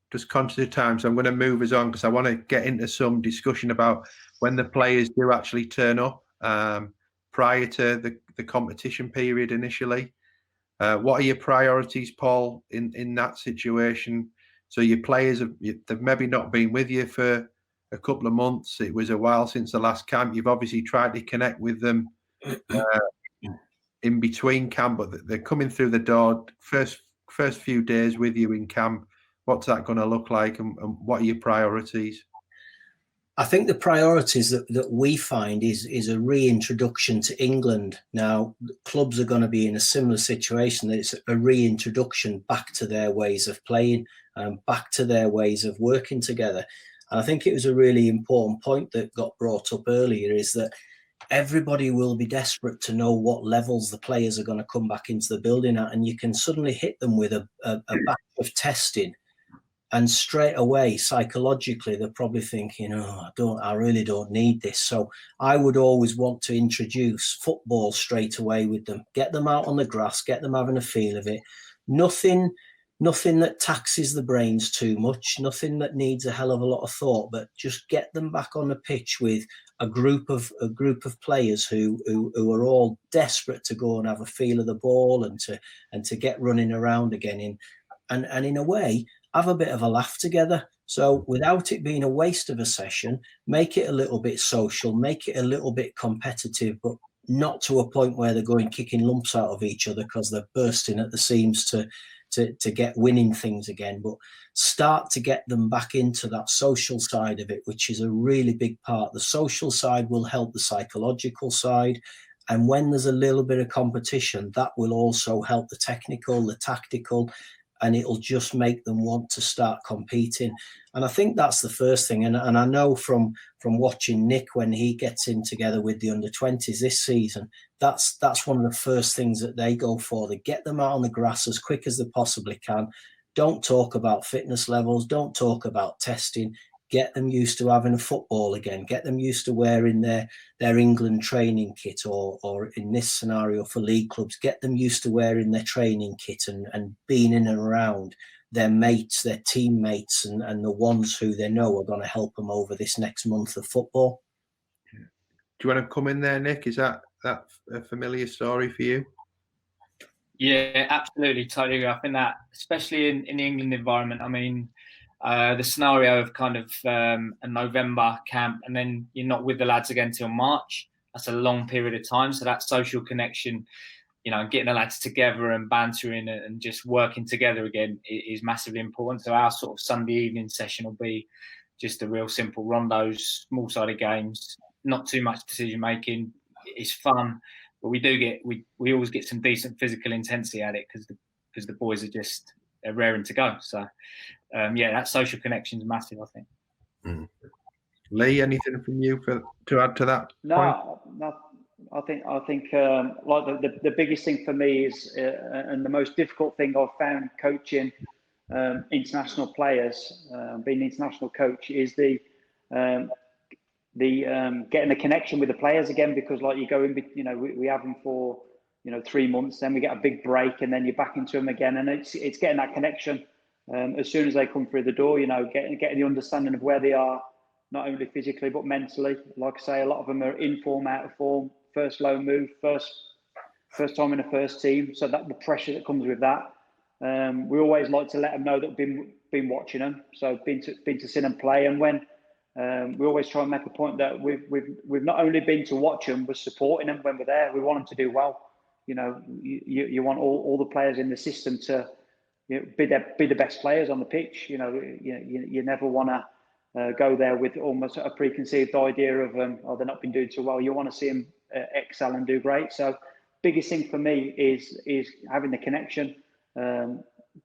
Just conscious of time, so I'm going to move us on, because I want to get into some discussion about when the players do actually turn up prior to the competition period initially. What are your priorities, Paul, in that situation? So your players they've maybe not been with you for a couple of months. It was a while since the last camp. You've obviously tried to connect with them in between camp, but they're coming through the door first few days with you in camp. What's that going to look like, and what are your priorities? I think the priorities that we find is a reintroduction to England. Now, clubs are going to be in a similar situation. That it's a reintroduction back to their ways of playing, back to their ways of working together. And I think it was a really important point that got brought up earlier, is that everybody will be desperate to know what levels the players are going to come back into the building at, and you can suddenly hit them with a batch of testing, and straight away psychologically they're probably thinking, I really don't need this. So I would always want to introduce football straight away with them, get them out on the grass, get them having a feel of it. Nothing that taxes the brains too much, nothing that needs a hell of a lot of thought, but just get them back on the pitch with a group of players who are all desperate to go and have a feel of the ball and to get running around again, and in a way have a bit of a laugh together. So without it being a waste of a session, make it a little bit social, make it a little bit competitive, but not to a point where they're going kicking lumps out of each other because they're bursting at the seams to get winning things again. But start to get them back into that social side of it, which is a really big part. The social side will help the psychological side. And when there's a little bit of competition, that will also help the technical, the tactical, and it'll just make them want to start competing. And I think that's the first thing. And I know from watching Nick when he gets in together with the under-20s this season, that's one of the first things that they go for. They get them out on the grass as quick as they possibly can. Don't talk about fitness levels. Don't talk about testing. Get them used to having a football again. Get them used to wearing their England training kit, or in this scenario for league clubs, get them used to wearing their training kit and being in and around their mates, their teammates, and the ones who they know are going to help them over this next month of football. Do you want to come in there, Nick? Is that a familiar story for you? Yeah, absolutely. Totally agree. I think that, especially in the England environment, I mean, the scenario of kind of a November camp and then you're not with the lads again till March, that's a long period of time. So that social connection getting the lads together and bantering and just working together again is massively important. So our sort of Sunday evening session will be just a real simple rondos, small-sided games, not too much decision making. It's fun, but we always get some decent physical intensity at it because the boys are raring to go. So that social connection is massive, I think. Mm. Lee, anything from you to add to that? No. I think like the biggest thing for me is, and the most difficult thing I've found coaching international players, being an international coach, is the getting a connection with the players again, because like you go in, we have them for 3 months, then we get a big break, and then you're back into them again, and it's getting that connection as soon as they come through the door. Getting the understanding of where they are, not only physically but mentally. Like I say, a lot of them are in form, out of form, first loan move, first time in the first team. So that the pressure that comes with that. We always like to let them know that we've been watching them, so been to see them play, and when we always try and make a point that we've not only been to watch them, we're supporting them when we're there. We want them to do well. You want all the players in the system to be the best players on the pitch. You never want to go there with almost a preconceived idea of they're not been doing too well. You want to see them excel and do great. So biggest thing for me is having the connection,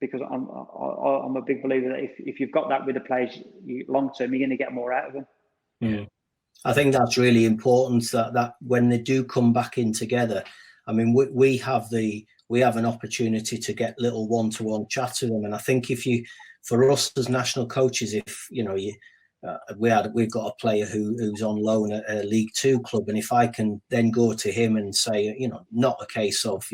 because I'm a big believer that if you've got that with the players long term, you're going to get more out of them. Yeah. I think that's really important, that when they do come back in together, I mean, we have an opportunity to get little one-to-one chat to them. And I think for us as national coaches, if we've got a player who's on loan at a League Two club, and if I can then go to him and say, not a case of,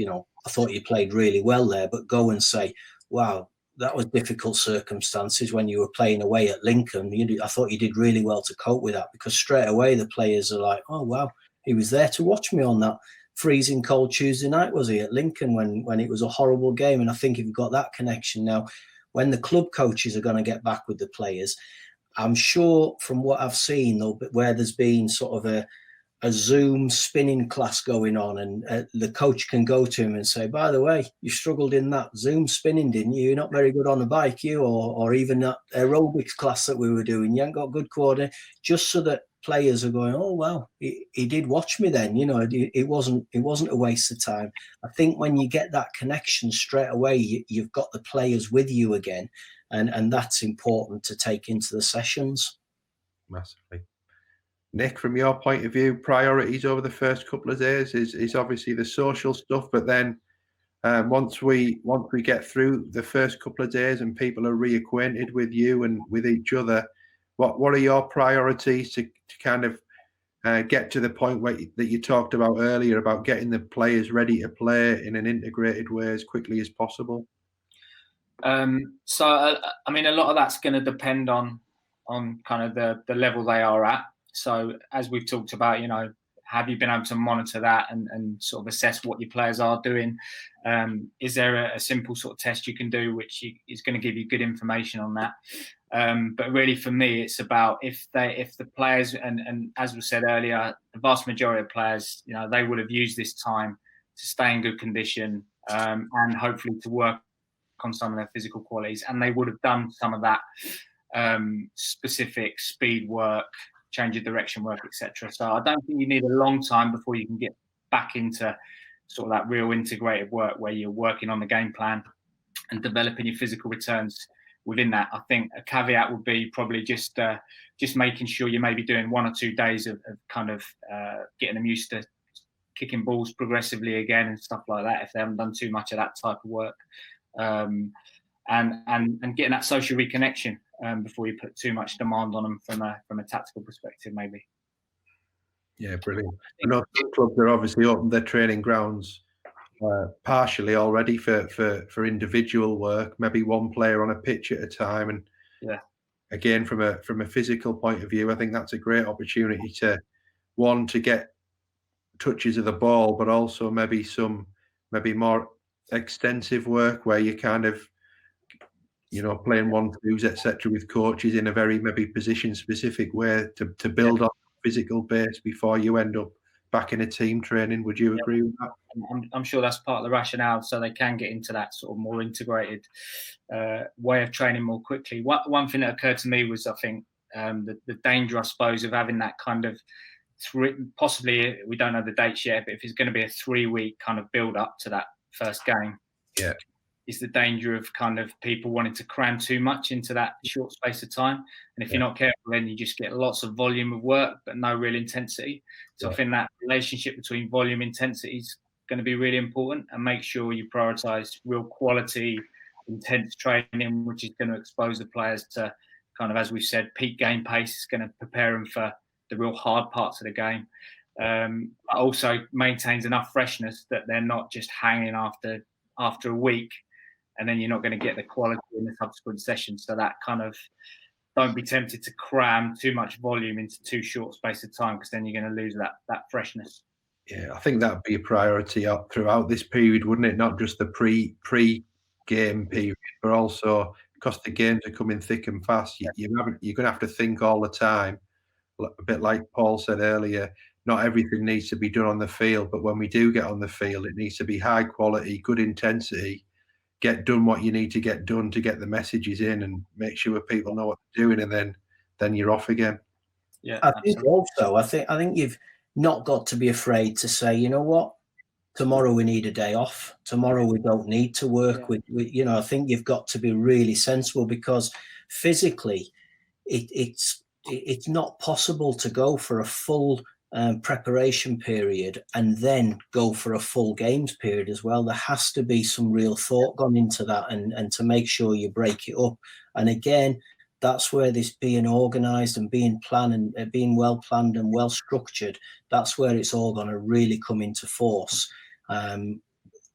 I thought you played really well there, but go and say, wow, that was difficult circumstances when you were playing away at Lincoln. I thought you did really well to cope with that, because straight away the players are like, oh wow, he was there to watch me on that freezing cold Tuesday night, was he, at Lincoln when it was a horrible game. And I think if you've got that connection now, when the club coaches are going to get back with the players, I'm sure from what I've seen, though, where there's been sort of a Zoom spinning class going on, and the coach can go to him and say, by the way, you struggled in that Zoom spinning, didn't you? You're not very good on a bike, or even that aerobics class that we were doing. You ain't got good coordination. Just so that players are going, oh, well, he did watch me then. It wasn't a waste of time. I think when you get that connection straight away, you've got the players with you again. And that's important to take into the sessions. Massively. Nick, from your point of view, priorities over the first couple of days is obviously the social stuff, but then once we get through the first couple of days and people are reacquainted with you and with each other, what are your priorities to kind of get to the point that you talked about earlier about getting the players ready to play in an integrated way as quickly as possible? So I mean, a lot of that's going to depend on kind of the level they are at. So as we've talked about, have you been able to monitor that and sort of assess what your players are doing? Is there a simple sort of test you can do which is going to give you good information on that? But really for me, it's about if the players, and as we said earlier, the vast majority of players, they would have used this time to stay in good condition and hopefully to work on some of their physical qualities, and they would have done some of that specific speed work, change of direction work, etc. So I don't think you need a long time before you can get back into sort of that real integrated work where you're working on the game plan and developing your physical returns within that. I think a caveat would be probably just making sure you're maybe doing 1 or 2 days of kind of getting them used to kicking balls progressively again and stuff like that if they haven't done too much of that type of work. And getting that social reconnection before you put too much demand on them from a tactical perspective, maybe. Yeah, brilliant. I know some clubs are obviously opened their training grounds partially already for individual work, maybe one player on a pitch at a time. And again, from a physical point of view, I think that's a great opportunity to get touches of the ball, but also maybe more extensive work where you kind of playing 1-2s, etc. with coaches in a very maybe position specific way to build on physical base before you end up back in a team training. Would you agree with that? I'm sure that's part of the rationale, so they can get into that sort of more integrated way of training more quickly. One thing that occurred to me was, I think, the danger, I suppose, of having that kind of possibly, we don't know the dates yet, but if it's going to be a 3-week kind of build up to that first game, is the danger of kind of people wanting to cram too much into that short space of time. And if you're not careful, then you just get lots of volume of work, but no real intensity. So I think that relationship between volume and intensity is going to be really important, and make sure you prioritize real quality, intense training, which is going to expose the players to kind of, as we've said, peak game pace. Is going to prepare them for the real hard parts of the game. Also maintains enough freshness that they're not just hanging after a week, and then you're not going to get the quality in the subsequent sessions. So that kind of, don't be tempted to cram too much volume into too short space of time, because then you're going to lose that freshness. Yeah, I think that'd be a priority throughout this period, wouldn't it? Not just the pre-game period, but also because the games are coming thick and fast. You're going to have to think all the time. A bit like Paul said earlier, not everything needs to be done on the field, but when we do get on the field, it needs to be high quality, good intensity. Get done what you need to get done to get the messages in, and make sure people know what they're doing, and then you're off again. Yeah, I think also, I think you've not got to be afraid to say, you know what, tomorrow we need a day off. Tomorrow we don't need to work. I think you've got to be really sensible, because physically, it's not possible to go for a full preparation period and then go for a full games period as well. There has to be some real thought gone into that, and to make sure you break it up. And again, that's where this being organised and being planned and being well planned and well structured, that's where it's all going to really come into force.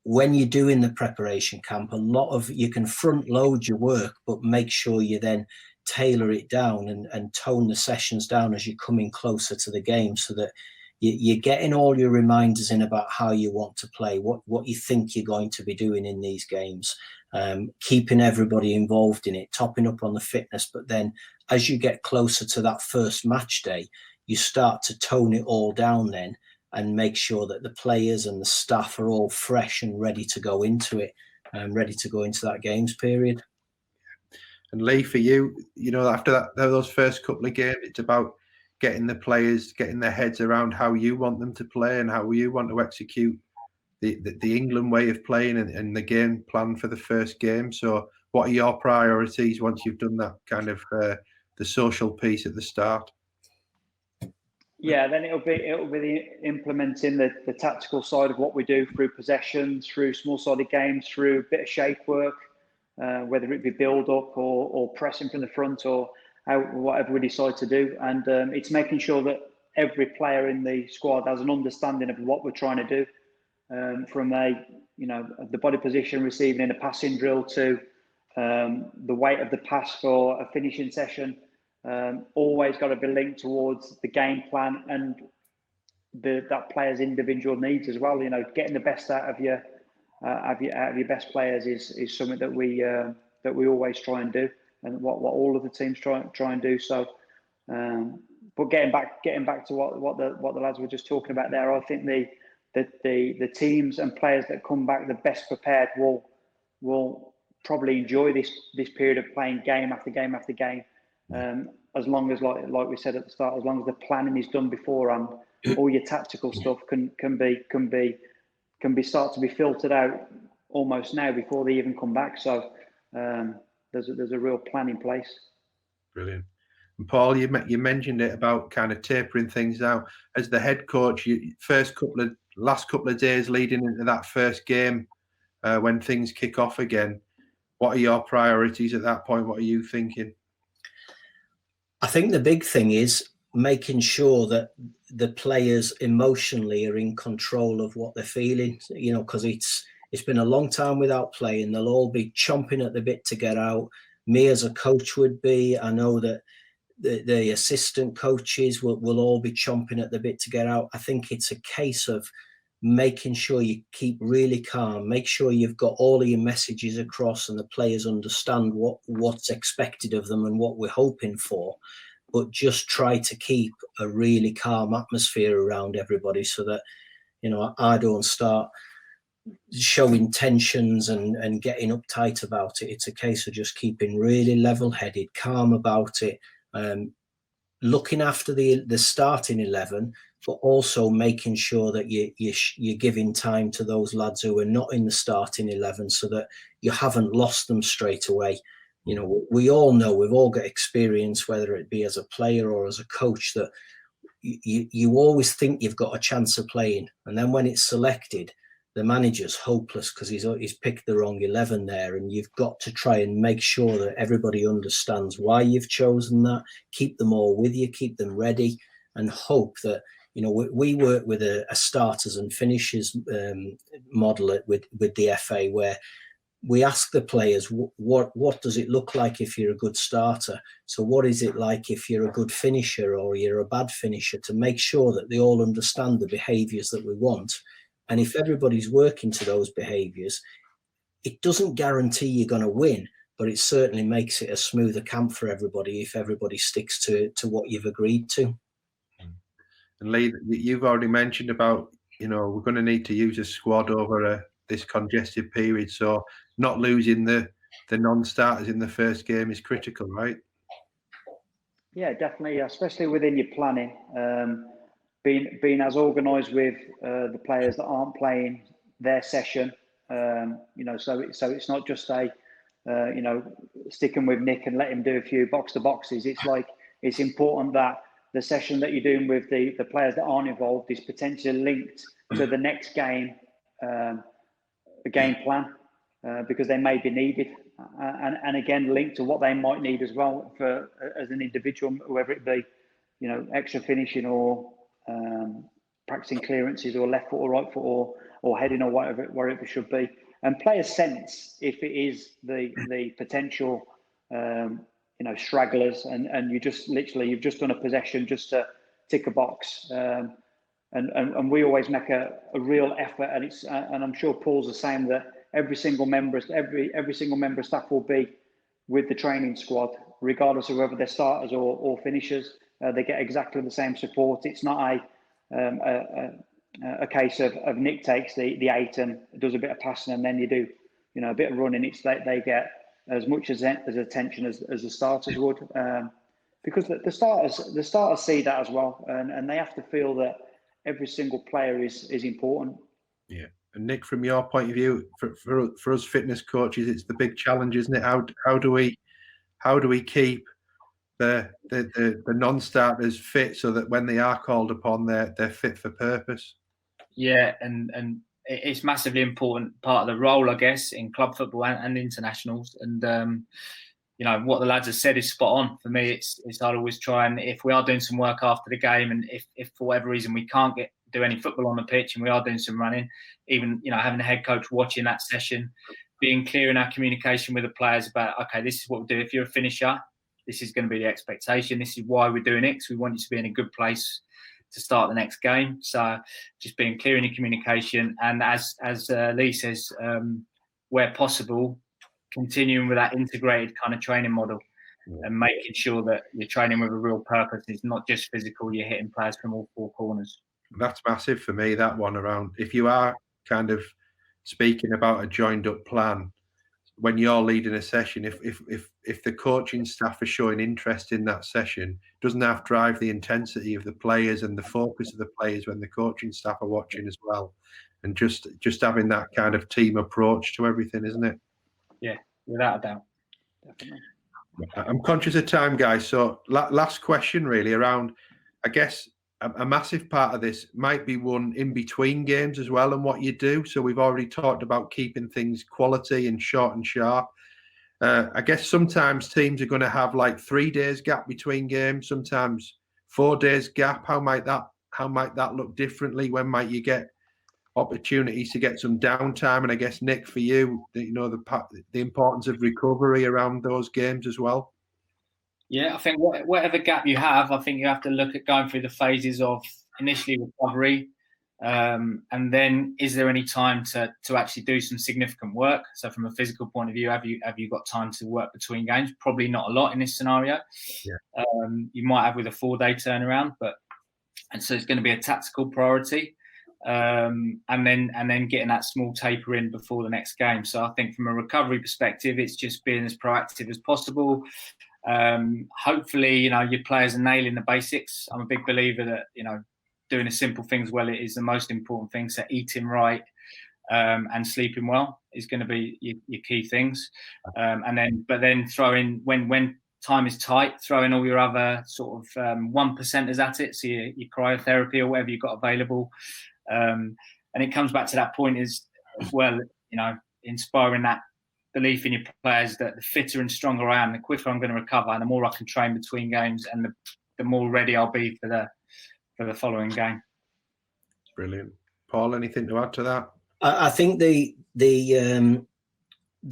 When you're doing the preparation camp, a lot of you can front load your work, but make sure you then tailor it down and tone the sessions down as you're coming closer to the game, so that you're getting all your reminders in about how you want to play, what you think you're going to be doing in these games, keeping everybody involved in it, topping up on the fitness. But then as you get closer to that first match day, you start to tone it all down then, and make sure that the players and the staff are all fresh and ready to go into it, and ready to go into that games period. And Lee, for you, after those first couple of games, it's about getting the players, getting their heads around how you want them to play and how you want to execute the England way of playing and the game plan for the first game. So what are your priorities once you've done that kind of the social piece at the start? Yeah, then it'll be implementing the tactical side of what we do through possession, through small-sided games, through a bit of shape work, whether it be build-up or pressing from the front, or whatever we decide to do. And it's making sure that every player in the squad has an understanding of what we're trying to do, from the body position receiving in a passing drill to the weight of the pass for a finishing session. Always got to be linked towards the game plan and that player's individual needs as well. Getting the best out of your best players is something that we always try and do, and what all of the teams try and do. So, but getting back to what the lads were just talking about there, I think the teams and players that come back the best prepared will probably enjoy this period of playing game after game after game. As long as, like we said at the start, as long as the planning is done beforehand, all your tactical stuff can start to be filtered out almost now before they even come back. So there's a real plan in place. Brilliant. And Paul, you mentioned it about kind of tapering things down as the head coach. Last couple of days leading into that first game, when things kick off again, what are your priorities at that point? What are you thinking? I think the big thing is making sure that the players emotionally are in control of what they're feeling, because it's been a long time without playing. They'll all be chomping at the bit to get out. Me as a coach would be. I know that the assistant coaches will all be chomping at the bit to get out. I think it's a case of making sure you keep really calm, make sure you've got all of your messages across and the players understand what's expected of them and what we're hoping for. but just try to keep a really calm atmosphere around everybody so that, you know, I don't start showing tensions and getting uptight about it. It's a case of just keeping really level-headed, calm about it, looking after the starting 11, but also making sure that you're giving time to those lads who are not in the starting 11 so that you haven't lost them straight away. You know, we all know, we've all got experience, whether it be as a player or as a coach, that you always think you've got a chance of playing. And then when it's selected, the manager's hopeless because he's picked the wrong 11 there. And you've got to try and make sure that everybody understands why you've chosen that, keep them all with you, keep them ready, and hope that, you know, we work with a starters and finishers model with the FA, where we ask the players, what does it look like if you're a good starter? So what is it like if you're a good finisher or you're a bad finisher, to make sure that they all understand the behaviours that we want. And if everybody's working to those behaviours, it doesn't guarantee you're going to win, but it certainly makes it a smoother camp for everybody if everybody sticks to what you've agreed to. And Lee, you've already mentioned about, you know, we're going to need to use a squad over this congested period. So not losing the non-starters in the first game is critical, right? Yeah, definitely, especially within your planning. Being as organised with the players that aren't playing their session, you know, so it's not just you know, sticking with Nick and let him do a few box to boxes. It's like, it's important that the session that you're doing with the players that aren't involved is potentially linked to the next game, the game plan, because they may be needed, and again linked to what they might need as well for as an individual, whether it be, you know, extra finishing or practicing clearances or left foot or right foot or heading or whatever it should be. And players sense if it is the potential you know, stragglers, and you just literally, you've just done a possession just to tick a box. And we always make a real effort, and it's and I'm sure Paul's the same, that every single member of staff will be with the training squad, regardless of whether they're starters or finishers. They get exactly the same support. It's not a case of Nick takes the 8 and does a bit of passing, and then you do, you know, a bit of running. It's they get as much as attention as the starters would, because the starters see that as well, and they have to feel that every single player is important. Yeah. And Nick, from your point of view, for us fitness coaches, it's the big challenge, isn't it? How do we keep the non-starters fit so that when they are called upon, they're fit for purpose? Yeah, and it's massively important part of the role, I guess, in club football and internationals. And you know, what the lads have said is spot on. For me, it's I'd always try, and if we are doing some work after the game, and if for whatever reason we can't do any football on the pitch and we are doing some running, even, you know, having a head coach watching that session, being clear in our communication with the players about, okay, this is what we'll do. If you're a finisher, this is going to be the expectation. This is why we're doing it, because we want you to be in a good place to start the next game. So just being clear in your communication, and as Lee says, where possible, continuing with that integrated kind of training model, and making sure that you're training with a real purpose. It's not just physical, you're hitting players from all four corners. That's massive for me, that one around, if you are kind of speaking about a joined up plan, when you're leading a session, if the coaching staff are showing interest in that session, it doesn't have to drive the intensity of the players and the focus of the players when the coaching staff are watching as well. And just having that kind of team approach to everything, isn't it? Yeah, without a doubt. Definitely. I'm conscious of time, guys. So last question really around, I guess, a massive part of this might be one in between games as well, and what you do. So we've already talked about keeping things quality and short and sharp. I guess sometimes teams are going to have like 3 days gap between games, sometimes 4 days gap. How might that look differently? When might you get opportunities to get some downtime? And I guess, Nick, for you, you know, the importance of recovery around those games as well. Yeah, I think whatever gap you have, I think you have to look at going through the phases of initially recovery, And then, is there any time to actually do some significant work? So from a physical point of view, have you got time to work between games? Probably not a lot in this scenario. Yeah. You might have with a 4-day turnaround, and so it's going to be a tactical priority. And then getting that small taper in before the next game. So I think from a recovery perspective, it's just being as proactive as possible. Hopefully, your players are nailing the basics. I'm a big believer that, doing the simple things well is the most important thing. So eating right and sleeping well is going to be your key things. But then throw in, when time is tight, throw in all your other sort of 1%ers at it. So your cryotherapy or whatever you've got available. And it comes back to that point as well, inspiring that belief in your players that the fitter and stronger I am, the quicker I'm going to recover, and the more I can train between games, and the more ready I'll be for the following game. Brilliant. Paul, anything to add to that? I think the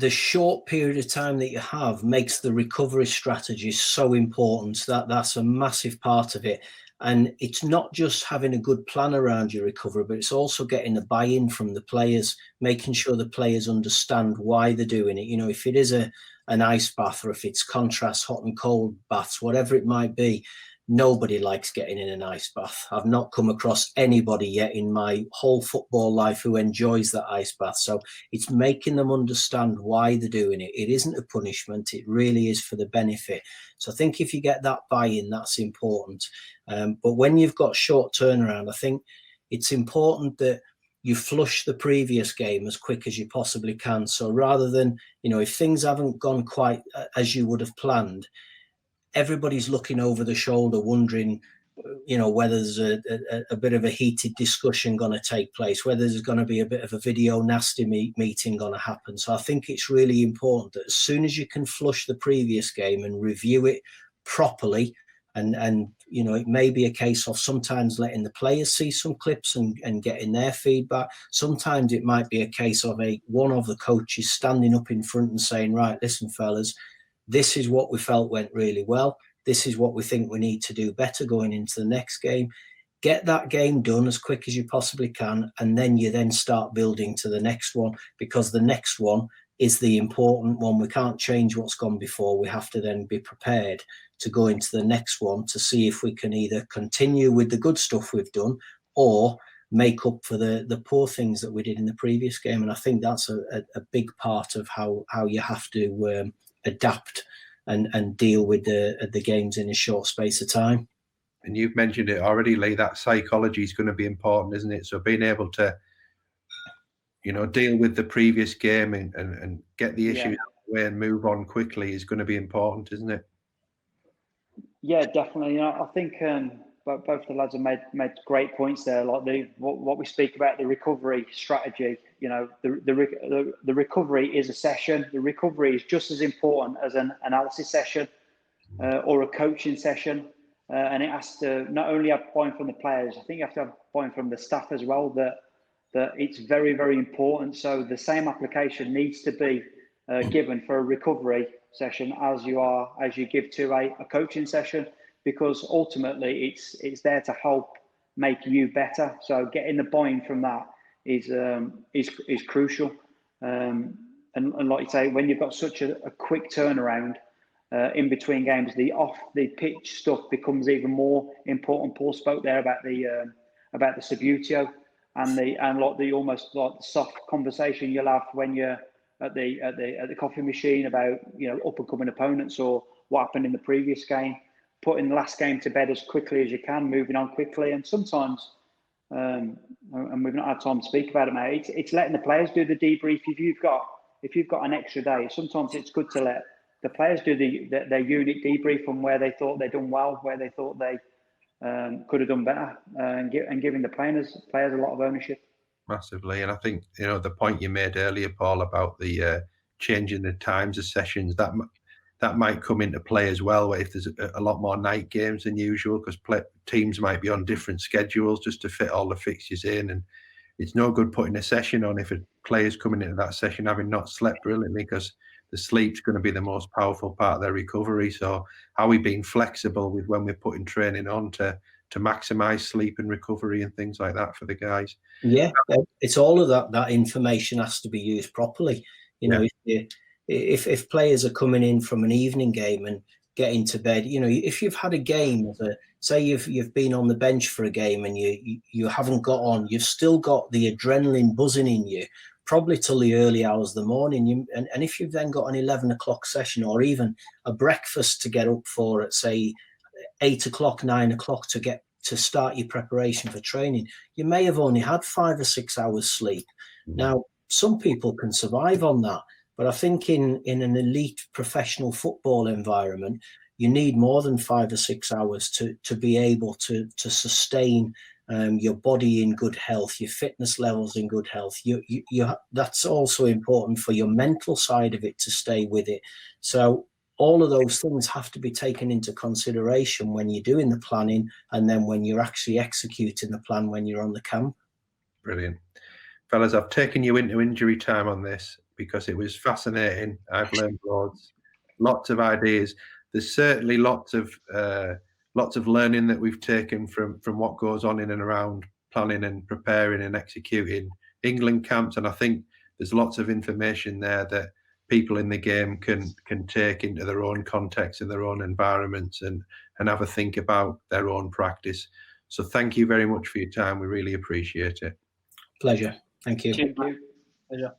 short period of time that you have makes the recovery strategy so important. That's a massive part of it. And it's not just having a good plan around your recovery, but it's also getting a buy-in from the players, making sure the players understand why they're doing it. If it is an ice bath, or if it's contrast hot and cold baths, whatever it might be, nobody likes getting in an ice bath. I've not come across anybody yet in my whole football life who enjoys that ice bath. So it's making them understand why they're doing it. It isn't a punishment. It really is for the benefit. So I think if you get that buy-in, that's important. But when you've got short turnaround, I think it's important that you flush the previous game as quick as you possibly can. So rather than, if things haven't gone quite as you would have planned, everybody's looking over the shoulder, wondering, whether there's a bit of a heated discussion going to take place, whether there's going to be a bit of a video nasty meeting going to happen. So I think it's really important that as soon as you can flush the previous game and review it properly, and it may be a case of sometimes letting the players see some clips and getting their feedback. Sometimes it might be a case of one of the coaches standing up in front and saying, right, listen, fellas, this is what we felt went really well. This is what we think we need to do better going into the next game. Get that game done as quick as you possibly can, and then you start building to the next one, because the next one is the important one. We can't change what's gone before. We have to then be prepared to go into the next one to see if we can either continue with the good stuff we've done or make up for the poor things that we did in the previous game. And I think that's a big part of how you have to adapt and deal with the games in a short space of time. And you've mentioned it already, Lee, that psychology is going to be important, isn't it? So being able to, deal with the previous game and get the issues out of the way and move on quickly is going to be important, isn't it? Yeah, definitely. I think both the lads have made great points there. Like what we speak about, the recovery strategy. The recovery is a session. The recovery is just as important as an analysis session or a coaching session. And it has to not only have buy-in from the players, I think you have to have buy-in from the staff as well, that it's very, very important. So the same application needs to be given for a recovery session as you give to a coaching session, because ultimately it's there to help make you better. So getting the buy-in from that is crucial. And like you say, when you've got such a quick turnaround in between games, the off the pitch stuff becomes even more important. Paul spoke there about the Subutio and like the almost like the soft conversation you'll have when you're at the coffee machine about up and coming opponents or what happened in the previous game. Putting the last game to bed as quickly as you can, moving on quickly, and sometimes, and we've not had time to speak about it, mate. It's letting the players do the debrief. If you've got an extra day, sometimes it's good to let the players do their unit debrief on where they thought they'd done well, where they thought they could have done better, and giving the players a lot of ownership. Massively. And I think, the point you made earlier, Paul, about the changing the times of sessions, that might come into play as well, if there's a lot more night games than usual, because teams might be on different schedules just to fit all the fixtures in. And it's no good putting a session on if a player's coming into that session having not slept brilliantly, because the sleep's going to be the most powerful part of their recovery. So how we being flexible with when we're putting training on to maximise sleep and recovery and things like that for the guys. Yeah, it's all of that. That information has to be used properly. You know, if players are coming in from an evening game and getting to bed, you know, if you've had a game, say you've been on the bench for a game and you haven't got on, you've still got the adrenaline buzzing in you, probably till the early hours of the morning. And if you've then got an 11 o'clock session or even a breakfast to get up for at, say, 8 o'clock, 9 o'clock to start your preparation for training, you may have only had 5 or 6 hours sleep. Now, some people can survive on that, but I think in an elite professional football environment, you need more than 5 or 6 hours to be able to sustain your body in good health, your fitness levels in good health. That's also important for your mental side of it to stay with it. So all of those things have to be taken into consideration when you're doing the planning and then when you're actually executing the plan when you're on the camp. Brilliant. Fellas, I've taken you into injury time on this because it was fascinating. I've learned lots of ideas. There's certainly lots of learning that we've taken from what goes on in and around planning and preparing and executing England camps. And I think there's lots of information there that people in the game can take into their own context and their own environments and have a think about their own practice. So thank you very much for your time. We really appreciate it. Pleasure. Thank you. Thank you. Pleasure.